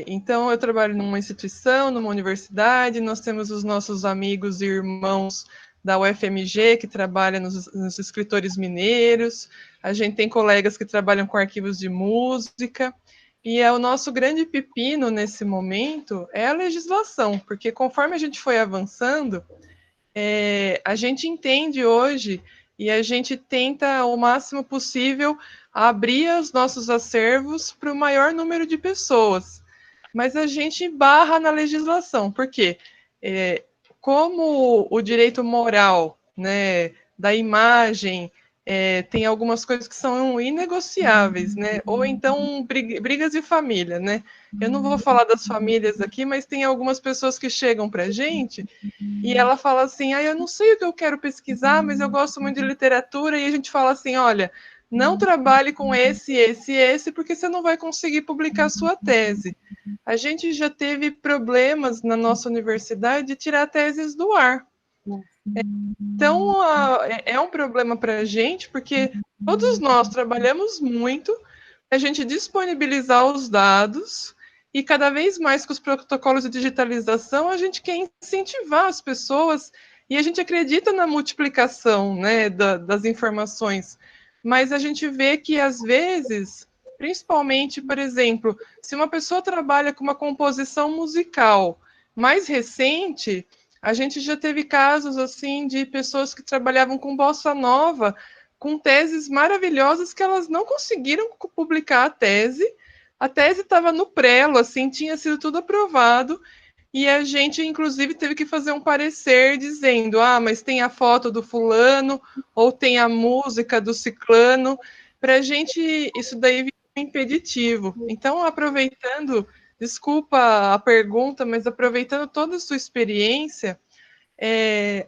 Então, eu trabalho numa instituição, numa universidade, nós temos os nossos amigos e irmãos da UFMG, que trabalham nos escritores mineiros, a gente tem colegas que trabalham com arquivos de música, e o nosso grande pepino nesse momento é a legislação, porque conforme a gente foi avançando, a gente entende hoje e a gente tenta o máximo possível abrir os nossos acervos para o maior número de pessoas. Mas a gente barra na legislação, porque como o direito moral, né, da imagem, tem algumas coisas que são inegociáveis, né? Ou então brigas de família, né? Eu não vou falar das famílias aqui, mas tem algumas pessoas que chegam para a gente e ela fala assim, eu não sei o que eu quero pesquisar, mas eu gosto muito de literatura, e a gente fala assim, olha, não trabalhe com esse, porque você não vai conseguir publicar a sua tese. A gente já teve problemas na nossa universidade de tirar teses do ar. Então, é um problema para a gente, porque todos nós trabalhamos muito para a gente disponibilizar os dados, e cada vez mais com os protocolos de digitalização, a gente quer incentivar as pessoas, e a gente acredita na multiplicação, né, das informações, mas a gente vê que, às vezes, principalmente, por exemplo, se uma pessoa trabalha com uma composição musical mais recente, a gente já teve casos assim de pessoas que trabalhavam com bossa nova, com teses maravilhosas que elas não conseguiram publicar a tese estava no prelo, assim, tinha sido tudo aprovado, e a gente, inclusive, teve que fazer um parecer dizendo, mas tem a foto do fulano, ou tem a música do ciclano, para a gente, isso daí virou impeditivo. Então, aproveitando, desculpa a pergunta, mas aproveitando toda a sua experiência,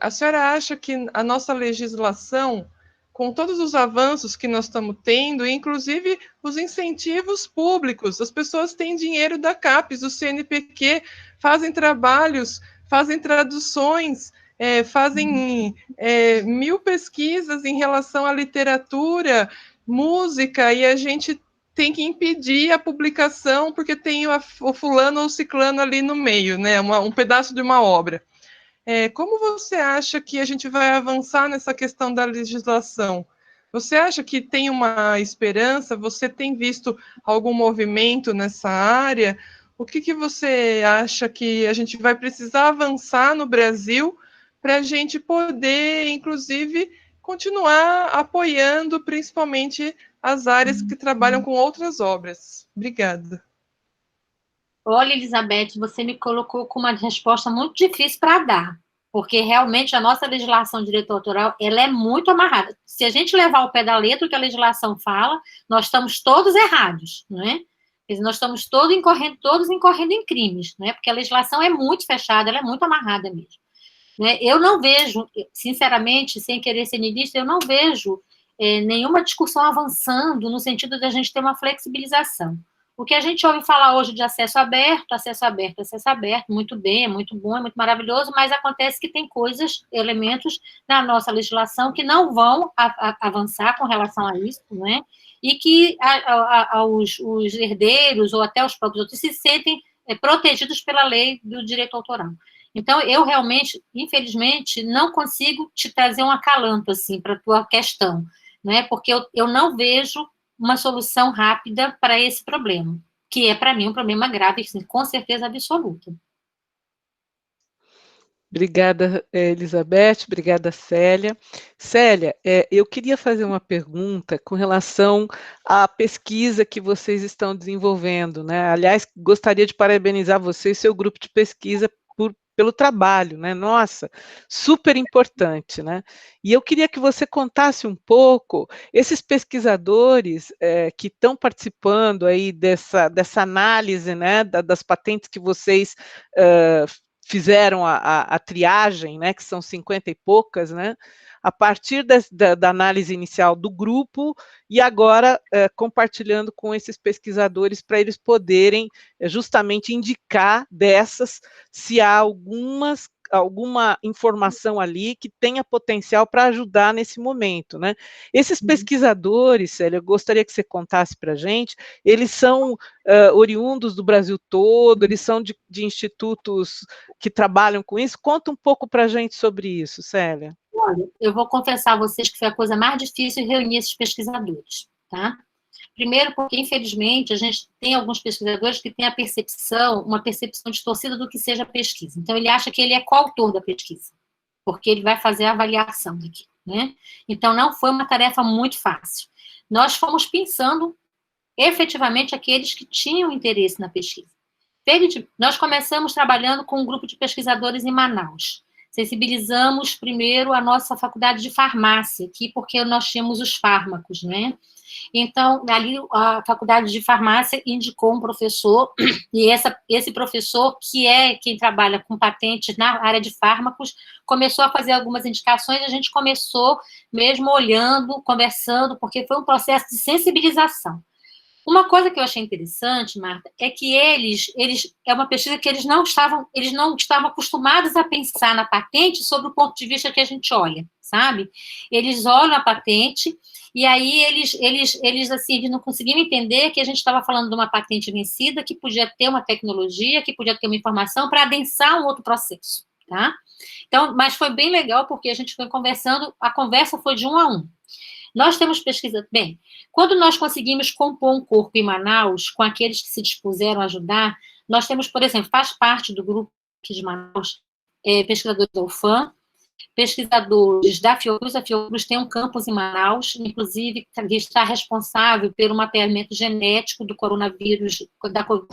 a senhora acha que a nossa legislação, com todos os avanços que nós estamos tendo, inclusive os incentivos públicos, as pessoas têm dinheiro da CAPES, do CNPq, fazem trabalhos, fazem traduções, fazem 1000 pesquisas em relação à literatura, música, e a gente tem que impedir a publicação porque tem o fulano ou o ciclano ali no meio, né? Um pedaço de uma obra. Como você acha que a gente vai avançar nessa questão da legislação? Você acha que tem uma esperança? Você tem visto algum movimento nessa área? O que você acha que a gente vai precisar avançar no Brasil para a gente poder, inclusive, continuar apoiando principalmente as áreas que trabalham com outras obras? Obrigada. Olha, Elizabeth, você me colocou com uma resposta muito difícil para dar, porque realmente a nossa legislação de direito autoral, ela é muito amarrada. Se a gente levar ao pé da letra o que a legislação fala, nós estamos todos errados, não é? Nós estamos todos incorrendo em crimes, não é? Porque a legislação é muito fechada, ela é muito amarrada mesmo. Né? Eu não vejo, sinceramente, sem querer ser niilista, eu não vejo nenhuma discussão avançando no sentido de a gente ter uma flexibilização. O que a gente ouve falar hoje de acesso aberto, muito bem, é muito bom, é muito maravilhoso, mas acontece que tem coisas, elementos na nossa legislação que não vão avançar com relação a isso, não é? E que os herdeiros ou até os próprios outros se sentem protegidos pela lei do direito autoral. Então, eu realmente, infelizmente, não consigo te trazer um acalanto, assim, para a tua questão, né? Porque eu não vejo uma solução rápida para esse problema, que é, para mim, um problema grave, assim, com certeza absoluta. Obrigada, Elizabeth, obrigada, Célia. Célia, eu queria fazer uma pergunta com relação à pesquisa que vocês estão desenvolvendo, né? Aliás, gostaria de parabenizar você e seu grupo de pesquisa por pelo trabalho, né? Nossa, super importante, né? E eu queria que você contasse um pouco, esses pesquisadores que estão participando aí dessa análise, né, das patentes que vocês fizeram a triagem, né, que são 50 e poucas, né? A partir da análise inicial do grupo e agora compartilhando com esses pesquisadores para eles poderem justamente indicar dessas se há alguma informação ali que tenha potencial para ajudar nesse momento, né? Esses pesquisadores, Célia, eu gostaria que você contasse para a gente, eles são oriundos do Brasil todo, eles são de institutos que trabalham com isso? Conta um pouco para a gente sobre isso, Célia. Olha, eu vou confessar a vocês que foi a coisa mais difícil reunir esses pesquisadores, tá? Primeiro porque, infelizmente, a gente tem alguns pesquisadores que têm uma percepção distorcida do que seja pesquisa. Então, ele acha que ele é coautor da pesquisa, porque ele vai fazer a avaliação daquilo, né? Então, não foi uma tarefa muito fácil. Nós fomos pensando, efetivamente, aqueles que tinham interesse na pesquisa. Nós começamos trabalhando com um grupo de pesquisadores em Manaus. Sensibilizamos primeiro a nossa faculdade de farmácia aqui, porque nós tínhamos os fármacos, né? Então, ali a faculdade de farmácia indicou um professor, e esse professor, que é quem trabalha com patentes na área de fármacos, começou a fazer algumas indicações, e a gente começou mesmo olhando, conversando, porque foi um processo de sensibilização. Uma coisa que eu achei interessante, Marta, é que é uma pesquisa que eles não estavam acostumados a pensar na patente sob o ponto de vista que a gente olha, sabe? Eles olham a patente e aí eles não conseguiam entender que a gente estava falando de uma patente vencida, que podia ter uma tecnologia, que podia ter uma informação para adensar um outro processo, tá? Então, mas foi bem legal porque a gente foi conversando, a conversa foi de 1 a 1. Nós temos pesquisa... Bem, quando nós conseguimos compor um corpo em Manaus, com aqueles que se dispuseram a ajudar, nós temos, por exemplo, faz parte do grupo aqui de Manaus, pesquisadores da UFAM, pesquisadores da Fiocruz. A Fiocruz tem um campus em Manaus, inclusive está responsável pelo mapeamento genético do coronavírus,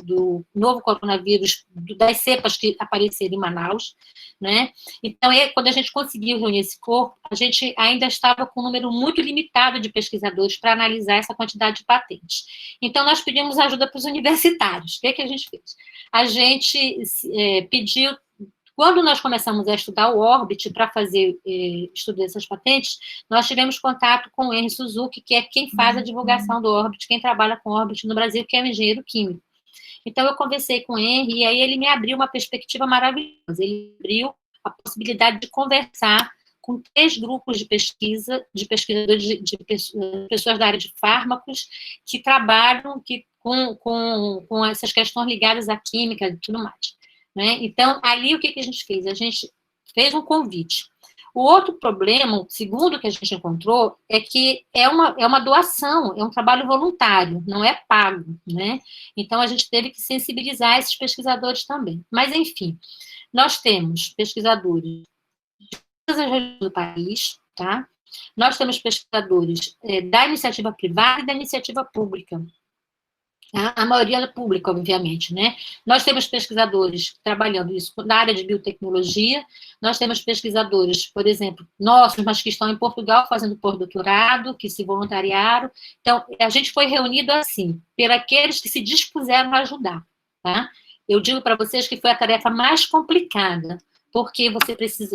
do novo coronavírus, das cepas que apareceram em Manaus, né? Então, quando a gente conseguiu reunir esse corpo, a gente ainda estava com um número muito limitado de pesquisadores para analisar essa quantidade de patentes. Então, nós pedimos ajuda para os universitários. O que a gente fez? A gente pediu... Quando nós começamos a estudar o Orbit para fazer estudo dessas patentes, nós tivemos contato com o Henry Suzuki, que é quem faz a divulgação do Orbit, quem trabalha com o Orbit no Brasil, que é um engenheiro químico. Então, eu conversei com o Henry, e aí ele me abriu uma perspectiva maravilhosa. Ele abriu a possibilidade de conversar com 3 grupos de pesquisa, de pesquisadores, de pessoas da área de fármacos, que trabalham com essas questões ligadas à química e tudo mais. Né? Então, ali o que a gente fez? A gente fez um convite. O outro problema, o segundo que a gente encontrou, é que é uma doação, é um trabalho voluntário, não é pago, né? Então, a gente teve que sensibilizar esses pesquisadores também. Mas, enfim, nós temos pesquisadores de todas as regiões do país, tá? Nós temos pesquisadores da iniciativa privada e da iniciativa pública. A maioria é pública, obviamente, né? Nós temos pesquisadores trabalhando isso na área de biotecnologia, nós temos pesquisadores, por exemplo, nossos, mas que estão em Portugal fazendo pós-doutorado, que se voluntariaram. Então, a gente foi reunido assim, por aqueles que se dispuseram a ajudar, tá? Eu digo para vocês que foi a tarefa mais complicada, porque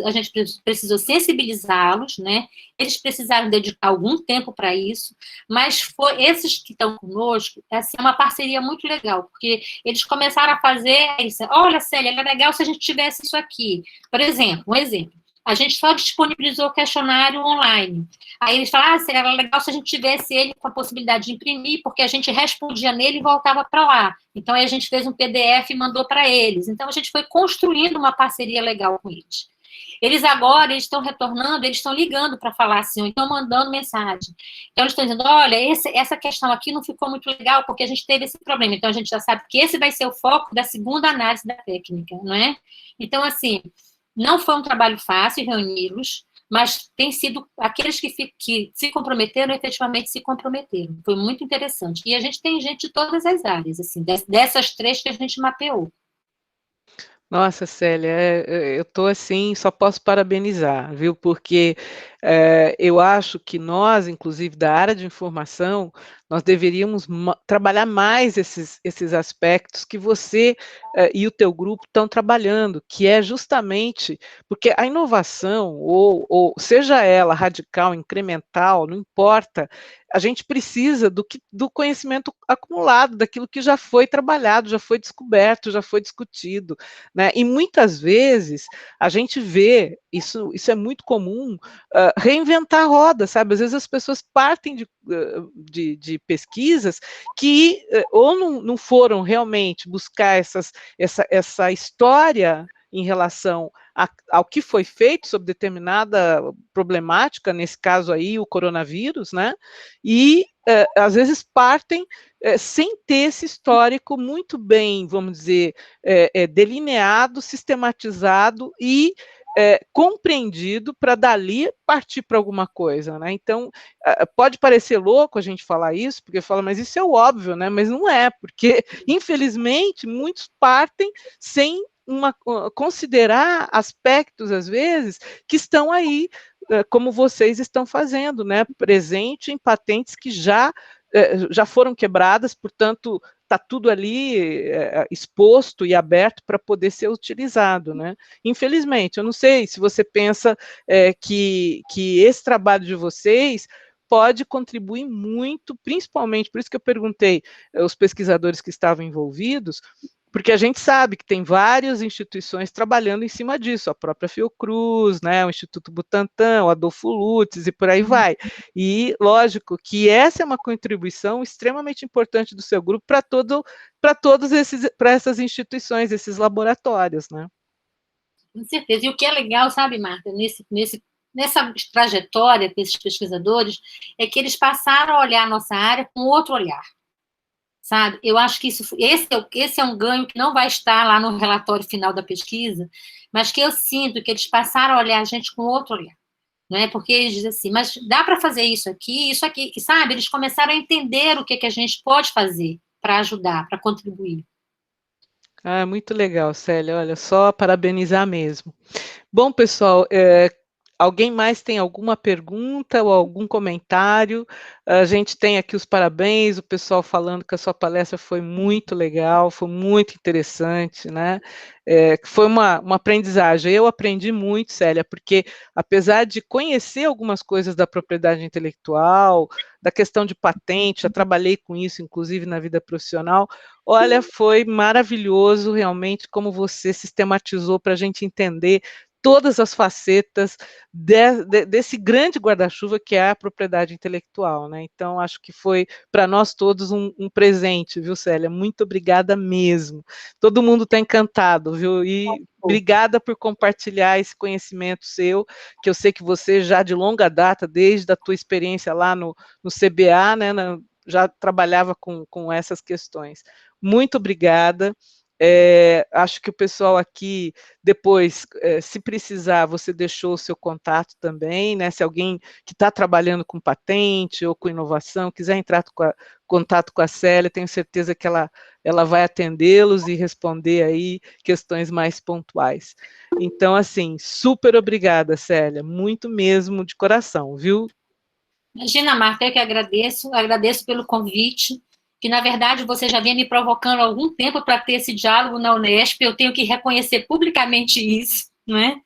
a gente precisou sensibilizá-los, né? Eles precisaram dedicar algum tempo para isso, mas esses que estão conosco, assim, é uma parceria muito legal, porque eles começaram a fazer isso. Olha, Célia, era legal se a gente tivesse isso aqui. Por exemplo, um exemplo. A gente só disponibilizou o questionário online. Aí eles falaram, Célia, era legal se a gente tivesse ele com a possibilidade de imprimir, porque a gente respondia nele e voltava para lá. Então, aí a gente fez um PDF e mandou para eles. Então, a gente foi construindo uma parceria legal com eles. Eles estão retornando, eles estão ligando para falar assim, ou então mandando mensagem. Então, eles estão dizendo, olha, essa questão aqui não ficou muito legal, porque a gente teve esse problema. Então, a gente já sabe que esse vai ser o foco da segunda análise da técnica, não é? Então, assim... Não foi um trabalho fácil reuni-los, mas tem sido aqueles que se comprometeram, efetivamente se comprometeram. Foi muito interessante. E a gente tem gente de todas as áreas, assim, dessas 3 que a gente mapeou. Nossa, Célia, eu estou assim, só posso parabenizar, viu? Porque eu acho que nós, inclusive da área de informação, nós deveríamos trabalhar mais esses aspectos que você e o teu grupo estão trabalhando, que é justamente porque a inovação, ou seja ela radical, incremental, não importa, a gente precisa do conhecimento acumulado, daquilo que já foi trabalhado, já foi descoberto, já foi discutido. Né? E muitas vezes a gente vê, isso é muito comum, reinventar a roda, sabe? Às vezes as pessoas partem de pesquisas que ou não foram realmente buscar essa história em relação ao que foi feito sobre determinada problemática, nesse caso aí o coronavírus, né? E às vezes partem sem ter esse histórico muito bem, vamos dizer, delineado, sistematizado e compreendido para dali partir para alguma coisa, né? Então pode parecer louco a gente falar isso, porque fala, mas isso é o óbvio, né? Mas não é, porque infelizmente muitos partem sem considerar aspectos às vezes que estão aí como vocês estão fazendo, né? Presente em patentes que já foram quebradas, portanto está tudo ali exposto e aberto para poder ser utilizado, né? Infelizmente, eu não sei se você pensa que esse trabalho de vocês pode contribuir muito, principalmente, por isso que eu perguntei os pesquisadores que estavam envolvidos, porque a gente sabe que tem várias instituições trabalhando em cima disso, a própria Fiocruz, né, o Instituto Butantan, o Adolfo Lutz e por aí vai. E, lógico, que essa é uma contribuição extremamente importante do seu grupo para essas instituições, esses laboratórios, né? Com certeza. E o que é legal, sabe, Marta, nessa trajetória desses pesquisadores, é que eles passaram a olhar a nossa área com outro olhar. Sabe? Eu acho que esse é um ganho que não vai estar lá no relatório final da pesquisa, mas que eu sinto que eles passaram a olhar a gente com outro olhar, né? Porque eles dizem assim, mas dá para fazer isso aqui, sabe? Eles começaram a entender o que a gente pode fazer para ajudar, para contribuir. Ah, muito legal, Célia, olha, só parabenizar mesmo. Bom, pessoal, alguém mais tem alguma pergunta ou algum comentário? A gente tem aqui os parabéns, o pessoal falando que a sua palestra foi muito legal, foi muito interessante, né? Foi uma aprendizagem. Eu aprendi muito, Célia, porque apesar de conhecer algumas coisas da propriedade intelectual, da questão de patente, já trabalhei com isso, inclusive na vida profissional, olha, foi maravilhoso realmente como você sistematizou para a gente entender todas as facetas desse grande guarda-chuva que é a propriedade intelectual, né? Então, acho que foi para nós todos um presente, viu, Célia? Muito obrigada mesmo. Todo mundo está encantado, viu? E obrigada por compartilhar esse conhecimento seu, que eu sei que você já de longa data, desde a tua experiência lá no CBA, né, já trabalhava com essas questões. Muito obrigada. Acho que o pessoal aqui, depois, se precisar, você deixou o seu contato também, né? Se alguém que está trabalhando com patente ou com inovação quiser entrar contato com a Célia, tenho certeza que ela vai atendê-los e responder aí questões mais pontuais. Então, assim, super obrigada, Célia, muito mesmo de coração, viu? Imagina, Marta, eu que agradeço pelo convite, que, na verdade, você já vinha me provocando há algum tempo para ter esse diálogo na Unesp, eu tenho que reconhecer publicamente isso, não é?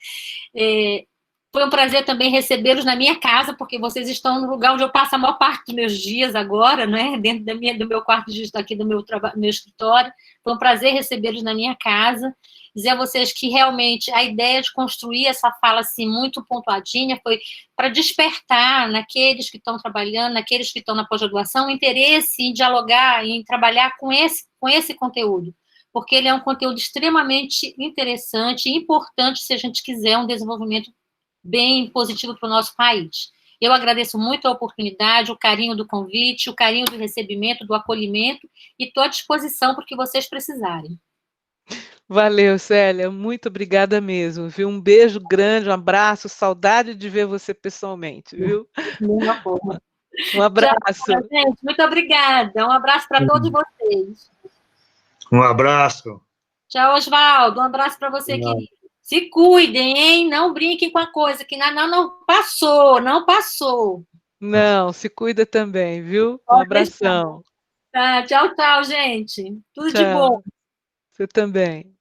Foi um prazer também recebê-los na minha casa, porque vocês estão no lugar onde eu passo a maior parte dos meus dias agora, né? Dentro do meu quarto aqui do meu escritório. Foi um prazer recebê-los na minha casa. Dizer a vocês que realmente a ideia de construir essa fala assim muito pontuadinha foi para despertar naqueles que estão trabalhando, naqueles que estão na pós-graduação, o interesse em dialogar, em trabalhar com esse conteúdo, porque ele é um conteúdo extremamente interessante e importante se a gente quiser um desenvolvimento bem positivo para o nosso país. Eu agradeço muito a oportunidade, o carinho do convite, o carinho do recebimento, do acolhimento, e estou à disposição para o que vocês precisarem. Valeu, Célia, muito obrigada mesmo, viu? Um beijo grande, um abraço, saudade de ver você pessoalmente, viu? Um abraço. Tchau, gente, muito obrigada. Um abraço para todos vocês. Um abraço. Tchau, Oswaldo. Um abraço para você, querido. Se cuidem, hein? Não brinquem com a coisa, que não passou, não passou. Não, se cuida também, viu? Um abração. Tá, tchau, tchau, gente. Tudo de bom. Você também.